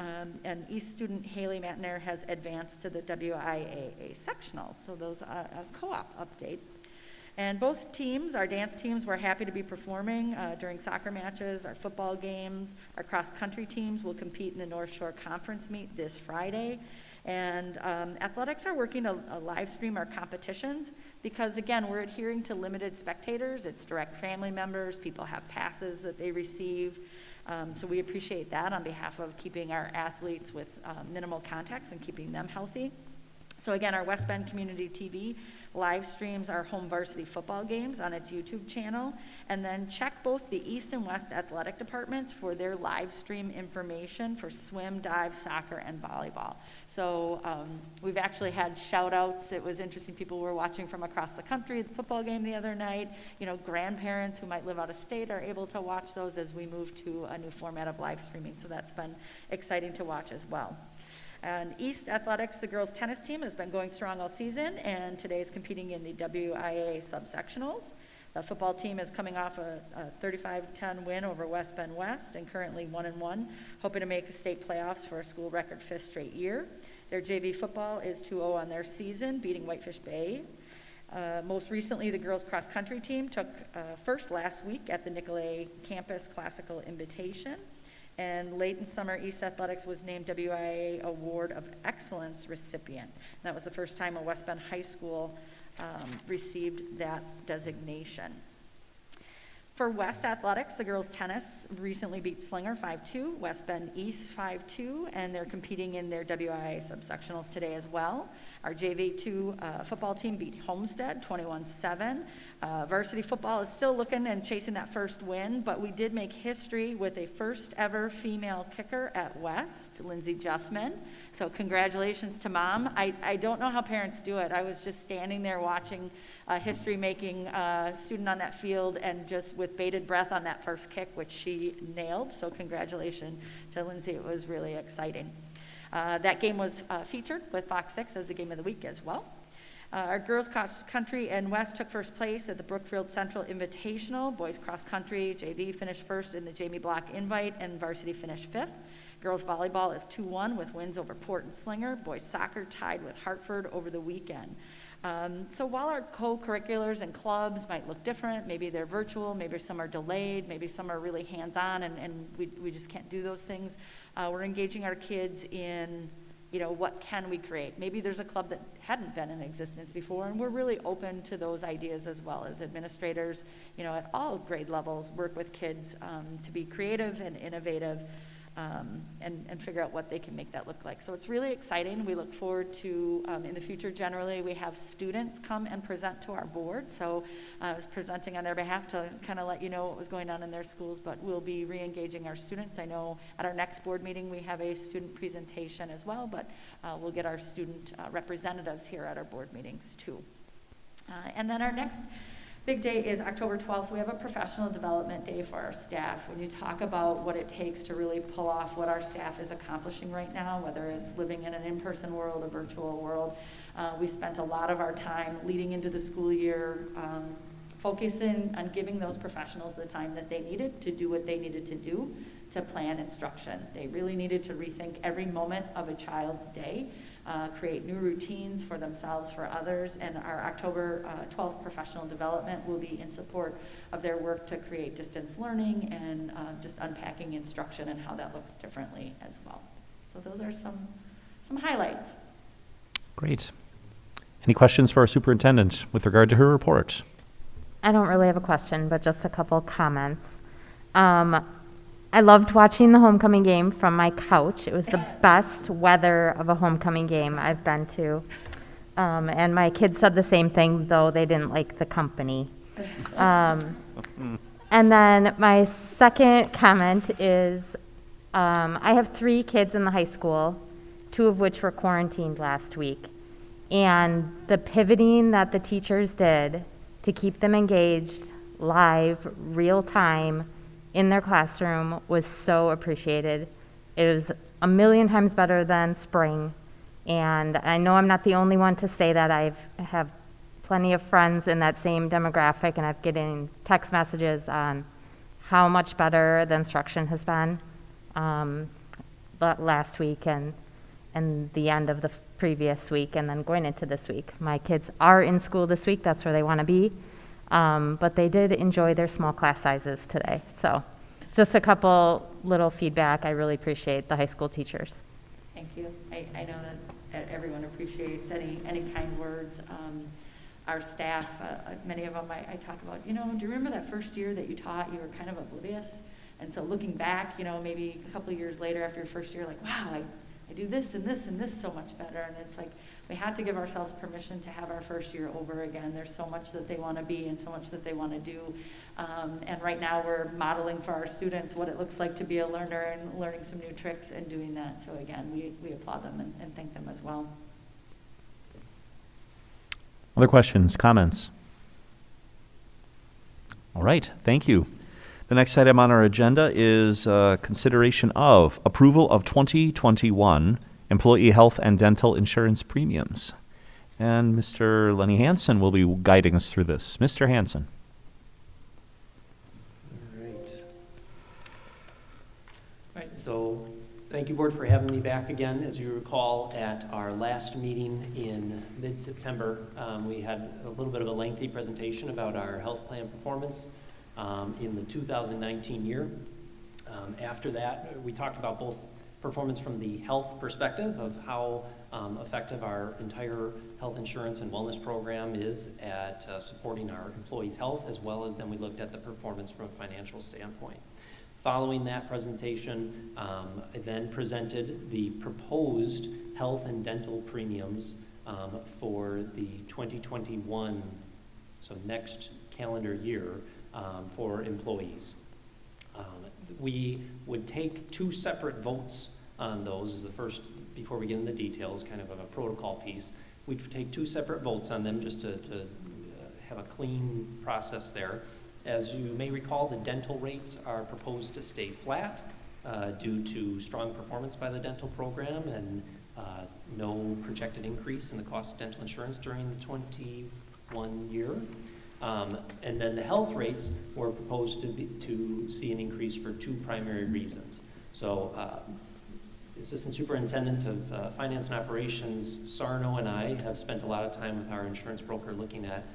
and East student Haley Matner has advanced to the WIAA sectionals, so those are a co-op update. And both teams, our dance teams, were happy to be performing during soccer matches, our football games. Our cross-country teams will compete in the North Shore Conference meet this Friday. And athletics are working to live stream our competitions because, again, we're adhering to limited spectators. It's direct family members. People have passes that they receive. So we appreciate that on behalf of keeping our athletes with minimal contacts and keeping them healthy. So again, our West Bend Community TV live streams our home varsity football games on its YouTube channel, and then check both the East and West athletic departments for their live stream information for swim, dive, soccer, and volleyball. So we've actually had shout outs. It was interesting. People were watching from across the country, the football game the other night. You know, grandparents who might live out of state are able to watch those as we move to a new format of live streaming. So that's been exciting to watch as well. And East Athletics, the girls' tennis team, has been going strong all season, and today is competing in the WIA subsectionals. The football team is coming off a 35-10 win over West Bend West and currently 1-1, hoping to make state playoffs for a school record 5th straight year. Their JV football is 2-0 on their season, beating Whitefish Bay. Most recently, the girls' cross-country team took first last week at the Nicolay Campus Classical Invitation. And late in summer, East Athletics was named WIA Award of Excellence recipient. And that was the first time a West Bend High School received that designation. For West Athletics, the girls' tennis recently beat Slinger 5-2, West Bend East 5-2, and they're competing in their WIA subsectionals today as well. Our JV2 football team beat Homestead 21-7. Varsity football is still looking and chasing that first win, but we did make history with a first ever female kicker at West, Lindsay Justman. So congratulations to Mom. I don't know how parents do it. I was just standing there watching a history-making student on that field and just with bated breath on that first kick, which she nailed. So congratulations to Lindsay. It was really exciting. That game was featured with Fox 6 as the game of the week as well. Our girls cross country and West took first place at the Brookfield Central Invitational. Boys cross country, JV finished first in the Jamie Block Invite, and varsity finished 5th. Girls volleyball is 2-1 with wins over Port and Slinger. Boys soccer tied with Hartford over the weekend. So while our co-curriculars and clubs might look different, maybe they're virtual, maybe some are delayed, maybe some are really hands-on and we just can't do those things, we're engaging our kids in, you know, what can we create? Maybe there's a club that hadn't been in existence before, and we're really open to those ideas as well as administrators, you know, at all grade levels, work with kids to be creative and innovative and figure out what they can make that look like. So it's really exciting. We look forward to, in the future, generally, we have students come and present to our board. So I was presenting on their behalf to kind of let you know what was going on in their schools, but we'll be re-engaging our students. I know at our next board meeting, we have a student presentation as well, but we'll get our student representatives here at our board meetings too. And then our next big day is October 12th. We have a professional development day for our staff. When you talk about what it takes to really pull off what our staff is accomplishing right now, whether it's living in an in-person world, a virtual world, we spent a lot of our time leading into the school year focusing on giving those professionals the time that they needed to do what they needed to do to plan instruction. They really needed to rethink every moment of a child's day, create new routines for themselves, for others, and our October 12th professional development will be in support of their work to create distance learning and just unpacking instruction and how that looks differently as well. So those are some highlights. Great. Any questions for our superintendent with regard to her report? I don't really have a question, but just a couple comments. I loved watching the homecoming game from my couch. It was the best weather of a homecoming game I've been to. And my kids said the same thing, though they didn't like the company. And then my second comment is I have 3 kids in the high school, 2 of which were quarantined last week. And the pivoting that the teachers did to keep them engaged, live, real time, in their classroom was so appreciated. It was a million times better than spring. And I know I'm not the only one to say that. I have plenty of friends in that same demographic, and I've getting text messages on how much better the instruction has been last week and the end of the previous week and then going into this week. My kids are in school this week. That's where they want to be. But they did enjoy their small class sizes today. So just a couple little feedback. I really appreciate the high school teachers. Thank you. I know that everyone appreciates any kind words. Our staff, many of them I talk about, you know, do you remember that first year that you taught, you were kind of oblivious? And so looking back, you know, maybe a couple of years later after your first year, like, wow, I do this and this and this so much better. And it's like, we had to give ourselves permission to have our first year over again. There's so much that they want to be and so much that they want to do. And right now we're modeling for our students what it looks like to be a learner and learning some new tricks and doing that. So again, we applaud them and thank them as well. Other questions, comments? All right, thank you. The next item on our agenda is consideration of approval of 2021 employee health and dental insurance premiums. And Mr. Lenny Hansen will be guiding us through this. Mr. Hansen. All right, so thank you, Board, for having me back again. As you recall, at our last meeting in mid-September, we had a little bit of a lengthy presentation about our health plan performance in the 2019 year. After that, we talked about both performance from the health perspective of how effective our entire health insurance and wellness program is at supporting our employees' health, as well as then we looked at the performance from a financial standpoint. Following that presentation, I then presented the proposed health and dental premiums for the 2021, so next calendar year, for employees. We would take two separate votes on those as the first, before we get into the details, kind of a protocol piece. We'd take two separate votes on them just to have a clean process there. As you may recall, the dental rates are proposed to stay flat due to strong performance by the dental program and no projected increase in the cost of dental insurance during the 21 year. And then the health rates were proposed to see an increase for two primary reasons. So Assistant Superintendent of Finance and Operations, Sarno, and I have spent a lot of time with our insurance broker looking at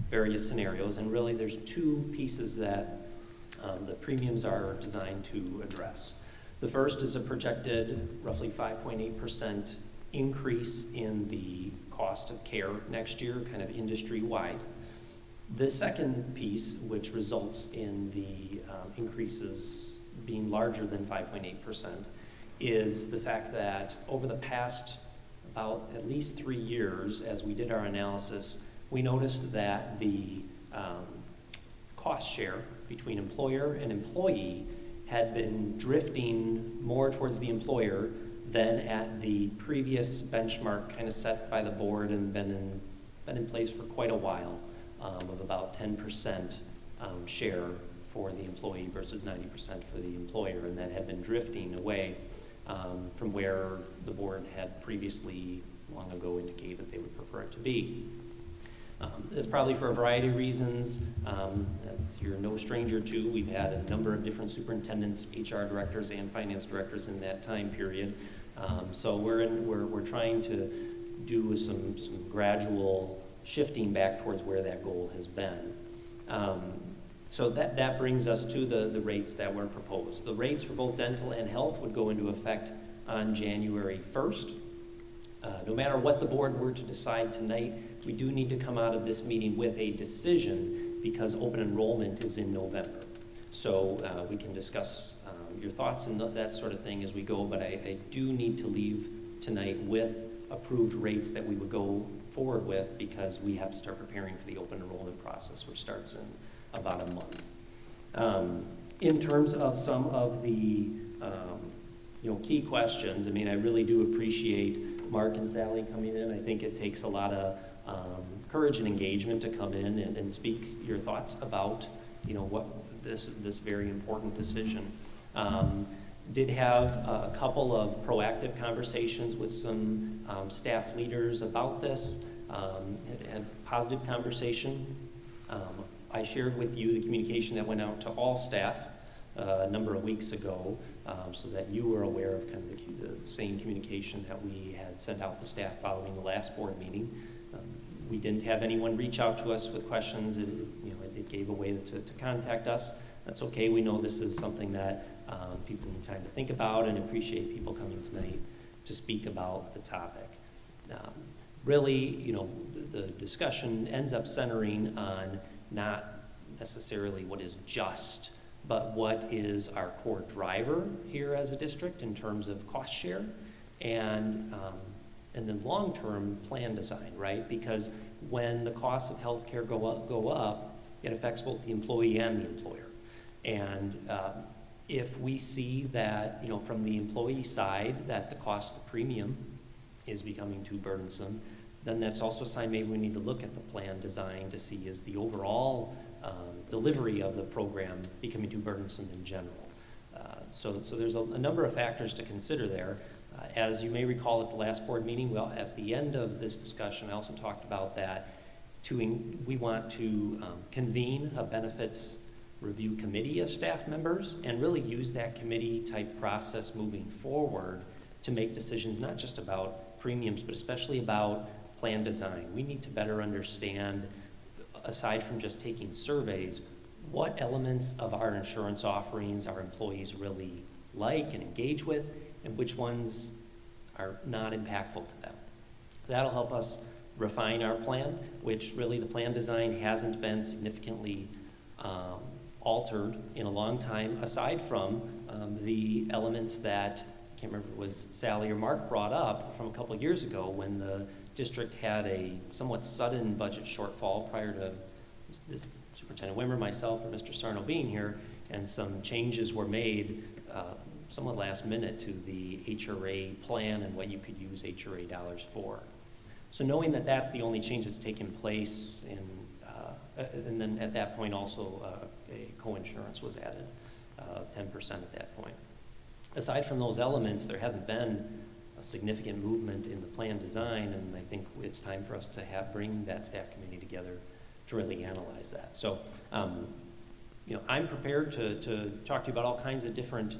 various scenarios, and really there's two pieces that the premiums are designed to address. The first is a projected roughly 5.8% increase in the cost of care next year, kind of industry-wide. The second piece, which results in the increases being larger than 5.8%, is the fact that over the past about at least 3 years, as we did our analysis, we noticed that the cost share between employer and employee had been drifting more towards the employer than at the previous benchmark kind of set by the board and been in place for quite a while, of about 10% share for the employee versus 90% for the employer, and that had been drifting away from where the board had previously long ago indicated that they would prefer it to be. It's probably for a variety of reasons. As you're no stranger to, we've had a number of different superintendents, HR directors, and finance directors in that time period. So we're trying to do some gradual shifting back towards where that goal has been. So that brings us to the rates that were proposed. The rates for both dental and health would go into effect on January 1st. No matter what the board were to decide tonight, we do need to come out of this meeting with a decision because open enrollment is in November. So we can discuss your thoughts and that sort of thing as we go, but I do need to leave tonight with approved rates that we would go forward with because we have to start preparing for the open enrollment process, which starts in about a month. In terms of some of the key questions, I mean, I really do appreciate Mark and Sally coming in. I think it takes a lot of courage and engagement to come in and speak your thoughts about, what this very important decision. Did have a couple of proactive conversations with some staff leaders about this. Had positive conversation. I shared with you the communication that went out to all staff a number of weeks ago, so that you were aware of kind of the same communication that we had sent out to staff following the last board meeting. We didn't have anyone reach out to us with questions. It gave a way to contact us. That's okay. We know this is something that people need time to think about, and appreciate people coming tonight to speak about the topic. Really, the discussion ends up centering on not necessarily what is just, but what is our core driver here as a district in terms of cost share, and and then long-term plan design, right? Because when the costs of healthcare go up, it affects both the employee and the employer. And if we see that, you know, from the employee side, that the cost of the premium is becoming too burdensome, then that's also a sign maybe we need to look at the plan design to see is the overall delivery of the program becoming too burdensome in general. So there's a number of factors to consider there. As you may recall at the last board meeting, well, at the end of this discussion, I also talked about that we want to convene a benefits review committee of staff members and really use that committee type process moving forward to make decisions not just about premiums, but especially about plan design. We need to better understand, aside from just taking surveys, what elements of our insurance offerings our employees really like and engage with, and which ones are not impactful to them. That'll help us refine our plan, which really the plan design hasn't been significantly altered in a long time, aside from the elements that, I can't remember if it was Sally or Mark brought up from a couple of years ago when the district had a somewhat sudden budget shortfall prior to this Superintendent Wimmer, myself, or Mr. Sarno being here, and some changes were made somewhat last minute to the HRA plan and what you could use HRA dollars for. So knowing that that's the only change that's taken place, and then at that point also a co-insurance was added, 10% at that point. Aside from those elements, there hasn't been a significant movement in the plan design, and I think it's time for us to bring that staff committee together to really analyze that. So, you know, I'm prepared to talk to you about all kinds of different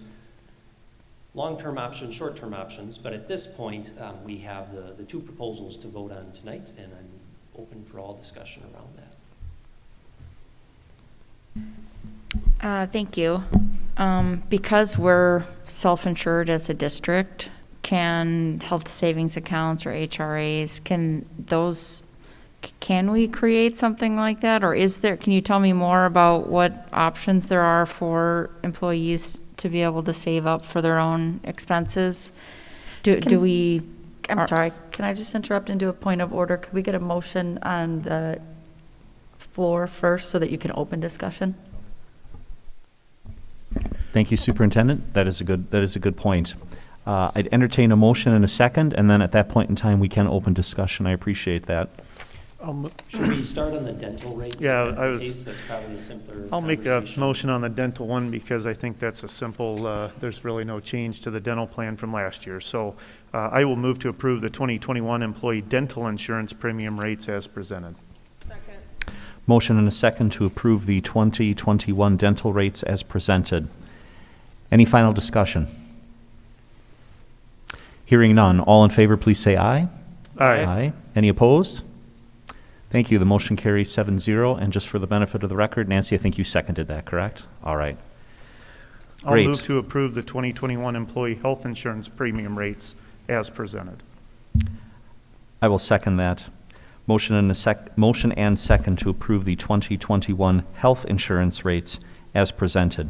long-term options, short-term options, but at this point, we have the two proposals to vote on tonight, and I'm open for all discussion around that. Thank you. Because we're self-insured as a district, can health savings accounts or HRAs, can we create something like that? Or can you tell me more about what options there are for employees to be able to save up for their own expenses? I'm sorry, can I just interrupt and do a point of order? Could we get a motion on the floor first so that you can open discussion? Thank you, Superintendent. That is a good point. I'd entertain a motion in a second, and then at that point in time, we can open discussion. I appreciate that. Should we start on the dental rates? Yeah, If that's the case, that's probably a simpler I'll make a conversation. motion on the dental one because I think that's a simple, there's really no change to the dental plan from last year. So I will move to approve the 2021 employee dental insurance premium rates as presented. Motion and a second to approve the 2021 dental rates as presented. Any final discussion? Hearing none. All in favor, please say aye. Aye. Any opposed? Thank you. The motion carries 7-0. And just for the benefit of the record, Nancy, I think you seconded that, correct? All right. I'll Great. move to approve the 2021 employee health insurance premium rates as presented. I will second that. Motion and second to approve the 2021 health insurance rates as presented.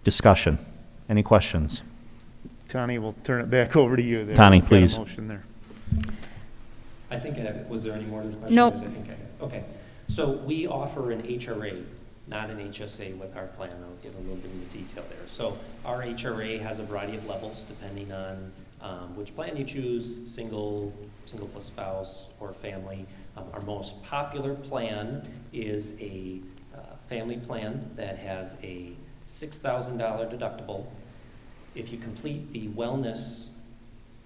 Discussion. Any questions? Tani, we'll turn it back over to you there. Tani, We've got a please. motion there. I think was there any more than questions? Nope. Okay. So we offer an HRA, not an HSA with our plan. I'll give a little bit of detail there. So our HRA has a variety of levels depending on which plan you choose, single plus spouse, or family. Our most popular plan is a family plan that has a $6,000 deductible. If you complete the wellness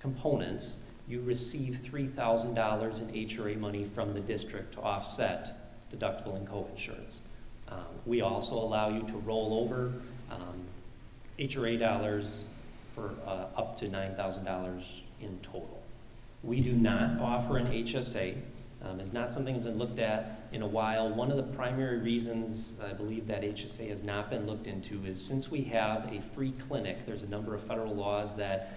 components, you receive $3,000 in HRA money from the district to offset deductible and co-insurance. We also allow you to roll over HRA dollars for up to $9,000 in total. We do not offer an HSA. It's not something that's been looked at in a while. One of the primary reasons I believe that HSA has not been looked into is since we have a free clinic, there's a number of federal laws that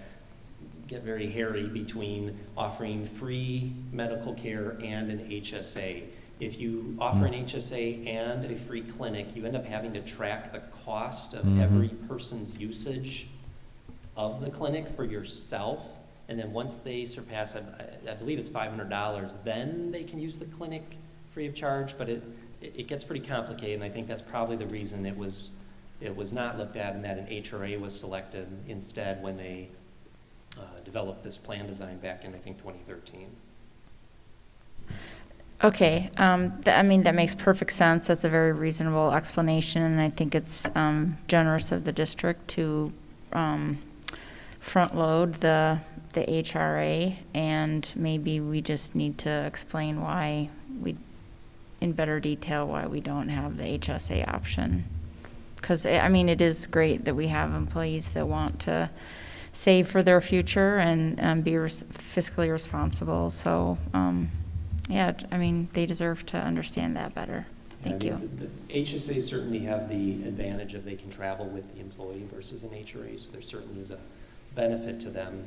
get very hairy between offering free medical care and an HSA. If you offer an HSA and a free clinic, you end up having to track the cost of every person's usage of the clinic for yourself. And then once they surpass, I believe it's $500, then they can use the clinic free of charge, but it gets pretty complicated, and I think that's probably the reason it was not looked at, and that an HRA was selected instead when they developed this plan design back in, I think, 2013. Okay, I mean, that makes perfect sense. That's a very reasonable explanation, and I think it's generous of the district to front load the HRA, and maybe we just need to explain why in better detail, why we don't have the HSA option. Because, I mean, it is great that we have employees that want to save for their future and be fiscally responsible. So, yeah, I mean, they deserve to understand that better. Thank you. The HSA certainly have the advantage of they can travel with the employee versus an HRA, so there certainly is a benefit to them.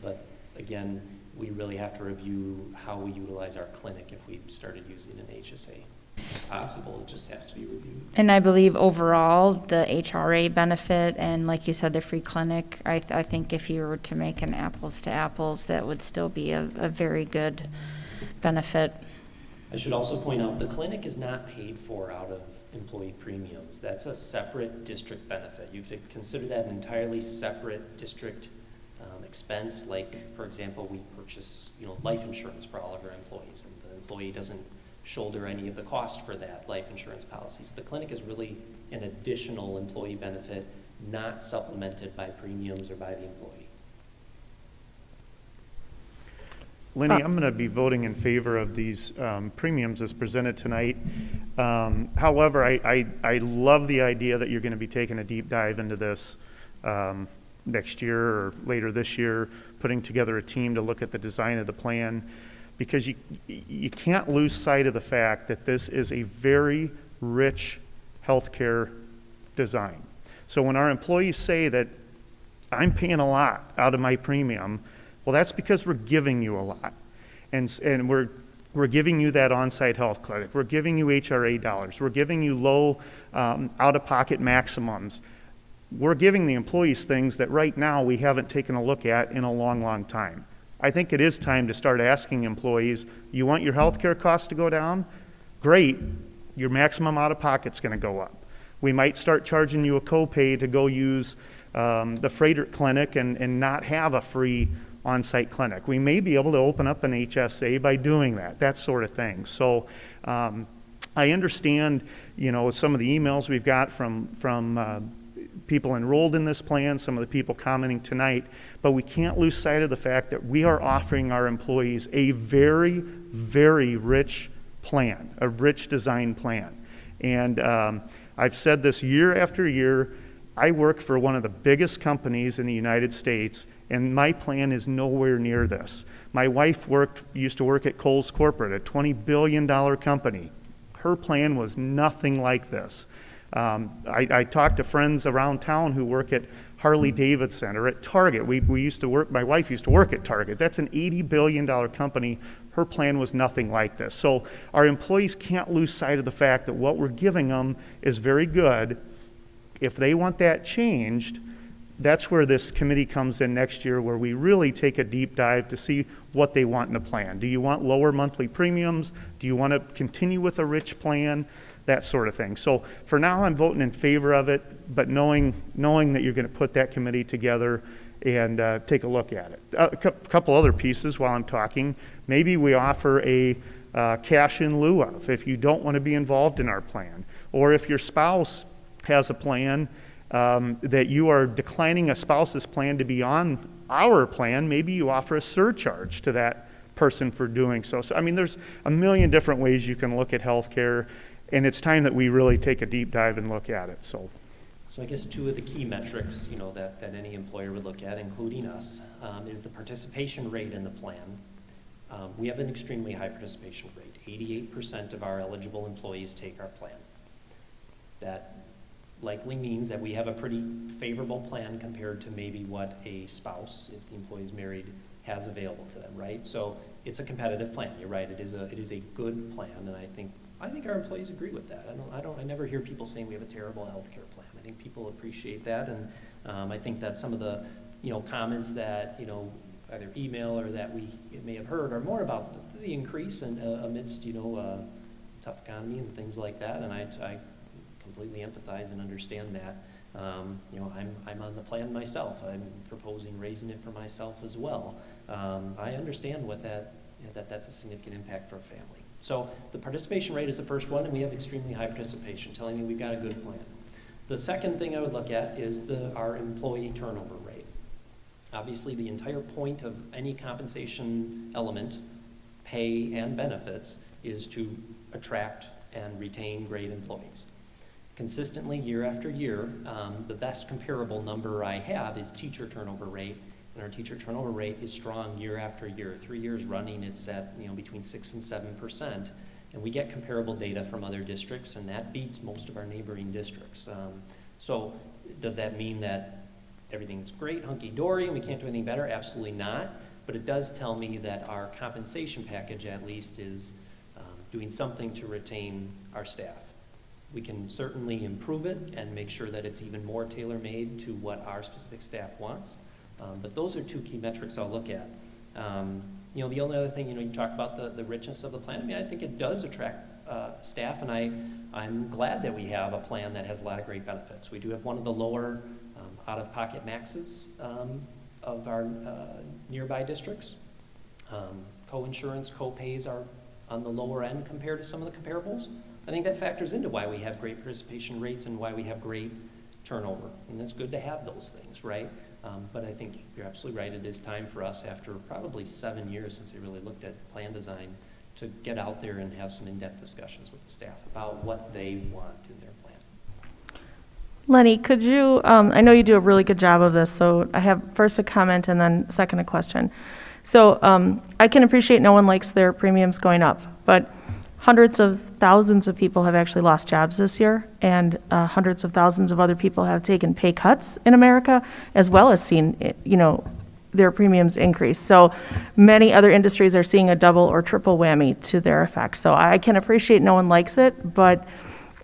But again, we really have to review how we utilize our clinic if we started using an HSA. Possible, it just has to be reviewed. And I believe overall, the HRA benefit and, like you said, the free clinic, I think if you were to make an apples to apples, that would still be a very good benefit. I should also point out the clinic is not paid for out of employee premiums. That's a separate district benefit. You could consider that an entirely separate district expense. Like, for example, we purchase life insurance for all of our employees, and the employee doesn't shoulder any of the cost for that life insurance policy. So the clinic is really an additional employee benefit, not supplemented by premiums or by the employee. Lenny, I'm going to be voting in favor of these premiums as presented tonight. However, I love the idea that you're going to be taking a deep dive into this next year or later this year, putting together a team to look at the design of the plan, because you can't lose sight of the fact that this is a very rich healthcare design. So when our employees say that I'm paying a lot out of my premium, well, that's because we're giving you a lot. And we're giving you that on-site health clinic. We're giving you HRA dollars. We're giving you low out-of-pocket maximums. We're giving the employees things that right now we haven't taken a look at in a long, long time. I think it is time to start asking employees, you want your health care costs to go down? Great, your maximum out-of-pocket's going to go up. We might start charging you a copay to go use the freighter clinic and not have a free on-site clinic. We may be able to open up an HSA by doing that sort of thing. So I understand, some of the emails we've got from people enrolled in this plan, some of the people commenting tonight, but we can't lose sight of the fact that we are offering our employees a very, very rich plan, a rich design plan. And I've said this year after year. I work for one of the biggest companies in the United States, and my plan is nowhere near this. My wife used to work at Kohl's Corporate, a $20 billion company. Her plan was nothing like this. I talked to friends around town who work at Harley Davidson or at Target. My wife used to work at Target. That's an $80 billion company. Her plan was nothing like this. So our employees can't lose sight of the fact that what we're giving them is very good. If they want that changed, that's where this committee comes in next year, where we really take a deep dive to see what they want in a plan. Do you want lower monthly premiums? Do you want to continue with a rich plan? That sort of thing. So for now, I'm voting in favor of it, but knowing that you're going to put that committee together and take a look at it. A couple other pieces while I'm talking. Maybe we offer a cash in lieu of if you don't want to be involved in our plan, or if your spouse has a plan that you are declining a spouse's plan to be on our plan, maybe you offer a surcharge to that person for doing so. So, I mean, there's a million different ways you can look at healthcare, and it's time that we really take a deep dive and look at it. So I guess two of the key metrics, that any employer would look at, including us, is the participation rate in the plan. We have an extremely high participation rate. 88% of our eligible employees take our plan. That likely means that we have a pretty favorable plan compared to maybe what a spouse, if the employee is married, has available to them, right? So it's a competitive plan. You're right. It is a good plan, and I think our employees agree with that. I never hear people saying we have a terrible health care plan. I think people appreciate that, and I think that some of the comments that either email or that we may have heard are more about the increase and amidst, tough economy and things like that, and I completely empathize and understand that. I'm on the plan myself. I'm proposing raising it for myself as well. I understand what that's a significant impact for a family. So the participation rate is the first one, and we have extremely high participation, telling me we've got a good plan. The second thing I would look at is our employee turnover rate. Obviously, the entire point of any compensation element, pay and benefits, is to attract and retain great employees. Consistently, year after year, the best comparable number I have is teacher turnover rate, and our teacher turnover rate is strong year after year. 3 years running, it's at between 6 and 7%, and we get comparable data from other districts, and that beats most of our neighboring districts. So does that mean that everything's great, hunky-dory, and we can't do anything better? Absolutely not, but it does tell me that our compensation package at least is doing something to retain our staff. We can certainly improve it and make sure that it's even more tailor-made to what our specific staff wants. But those are two key metrics I'll look at. The only other thing, you talk about the richness of the plan. I mean, I think it does attract staff, and I'm glad that we have a plan that has a lot of great benefits. We do have one of the lower out-of-pocket maxes of our nearby districts. Co-insurance, co-pays are on the lower end compared to some of the comparables. I think that factors into why we have great participation rates and why we have great turnover. And it's good to have those things, right? But I think you're absolutely right. It is time for us, after probably 7 years since we really looked at plan design, to get out there and have some in-depth discussions with the staff about what they want in their plan. Lenny, could you, I know you do a really good job of this, so I have first a comment and then second a question. So I can appreciate no one likes their premiums going up, but hundreds of thousands of people have actually lost jobs this year, and hundreds of thousands of other people have taken pay cuts in America, as well as seen, their premiums increase. So many other industries are seeing a double or triple whammy to their effect. So I can appreciate no one likes it, but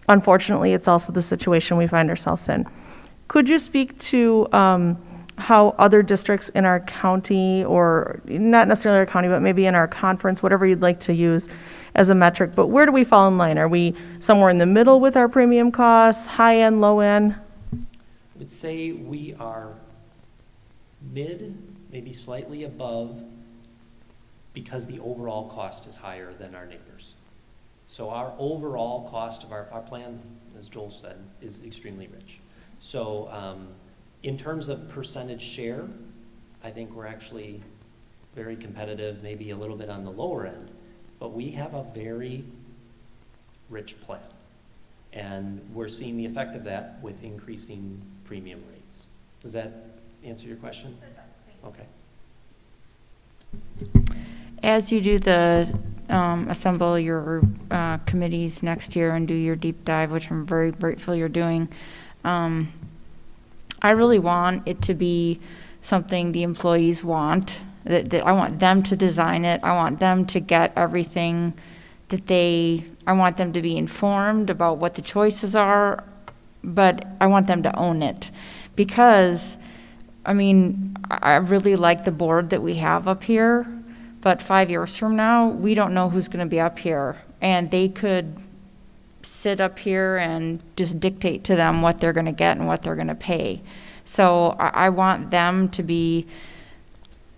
unfortunately, it's also the situation we find ourselves in. Could you speak to how other districts in our county, or not necessarily our county, but maybe in our conference, whatever you'd like to use as a metric, but where do we fall in line? Are we somewhere in the middle with our premium costs, high end, low end? I would say we are mid, maybe slightly above, because the overall cost is higher than our neighbors. So our overall cost of our plan, as Joel said, is extremely rich. So in terms of percentage share, I think we're actually very competitive, maybe a little bit on the lower end, but we have a very rich plan. And we're seeing the effect of that with increasing premium rates. Does that answer your question? Okay. As you do assemble your committees next year and do your deep dive, which I'm very grateful you're doing, I really want it to be something the employees want. That I want them to design it. I want them to get everything I want them to be informed about what the choices are, but I want them to own it. Because, I really like the board that we have up here, but 5 years from now, we don't know who's going to be up here. And they could sit up here and just dictate to them what they're going to get and what they're going to pay. So I want them to be,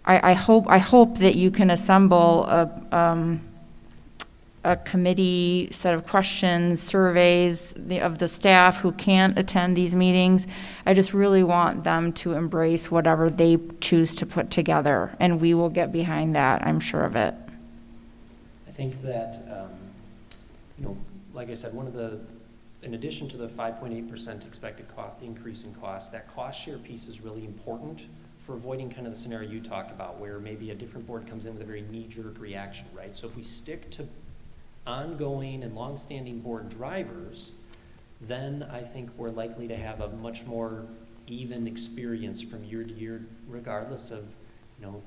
I hope that you can assemble a committee set of questions, surveys of the staff who can't attend these meetings. I just really want them to embrace whatever they choose to put together, and we will get behind that, I'm sure of it. I think that, like I said, in addition to the 5.8% expected increase in cost, that cost share piece is really important for avoiding kind of the scenario you talked about, where maybe a different board comes in with a very knee-jerk reaction, right? So if we stick to ongoing and long-standing board drivers, then I think we're likely to have a much more even experience from year to year, regardless of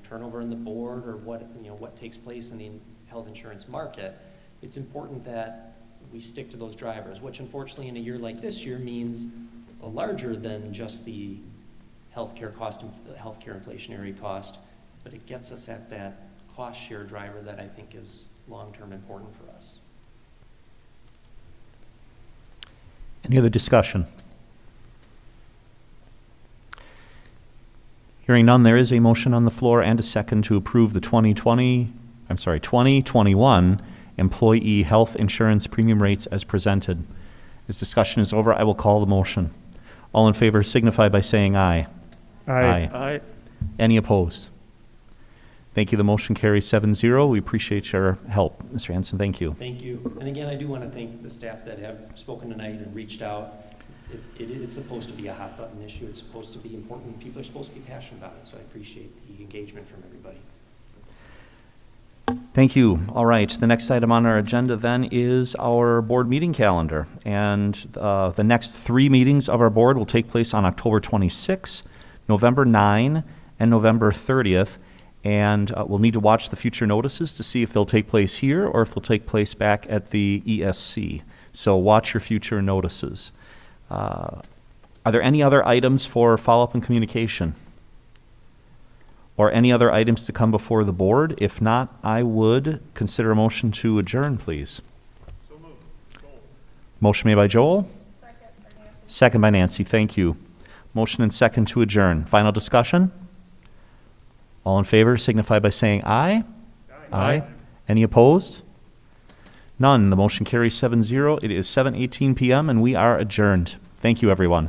turnover in the board or what takes place in the health insurance market. It's important that we stick to those drivers, which unfortunately in a year like this year means a larger than just the healthcare cost, healthcare inflationary cost, but it gets us at that cost share driver that I think is long-term important for us. Any other discussion? Hearing none, there is a motion on the floor and a second to approve the 2021 employee health insurance premium rates as presented. As discussion is over, I will call the motion. All in favor signify by saying aye. Aye. Any opposed? Thank you. The motion carries 7-0. We appreciate your help, Mr. Hanson. Thank you. Thank you. And again, I do want to thank the staff that have spoken tonight and reached out. It's supposed to be a hot button issue. It's supposed to be important. People are supposed to be passionate about it. So I appreciate the engagement from everybody. Thank you. All right. The next item on our agenda then is our board meeting calendar. And the next 3 meetings of our board will take place on October 26, November 9, and November 30th. And we'll need to watch the future notices to see if they'll take place here or if they'll take place back at the ESC. So watch your future notices. Are there any other items for follow-up and communication? Or any other items to come before the board? If not, I would consider a motion to adjourn, please. So moved. Motion made by Joel. Second by Nancy. Thank you. Motion and second to adjourn. Final discussion? All in favor signify by saying aye. Aye. Any opposed? None. The motion carries 7-0. It is 7:18 p.m. and we are adjourned. Thank you, everyone.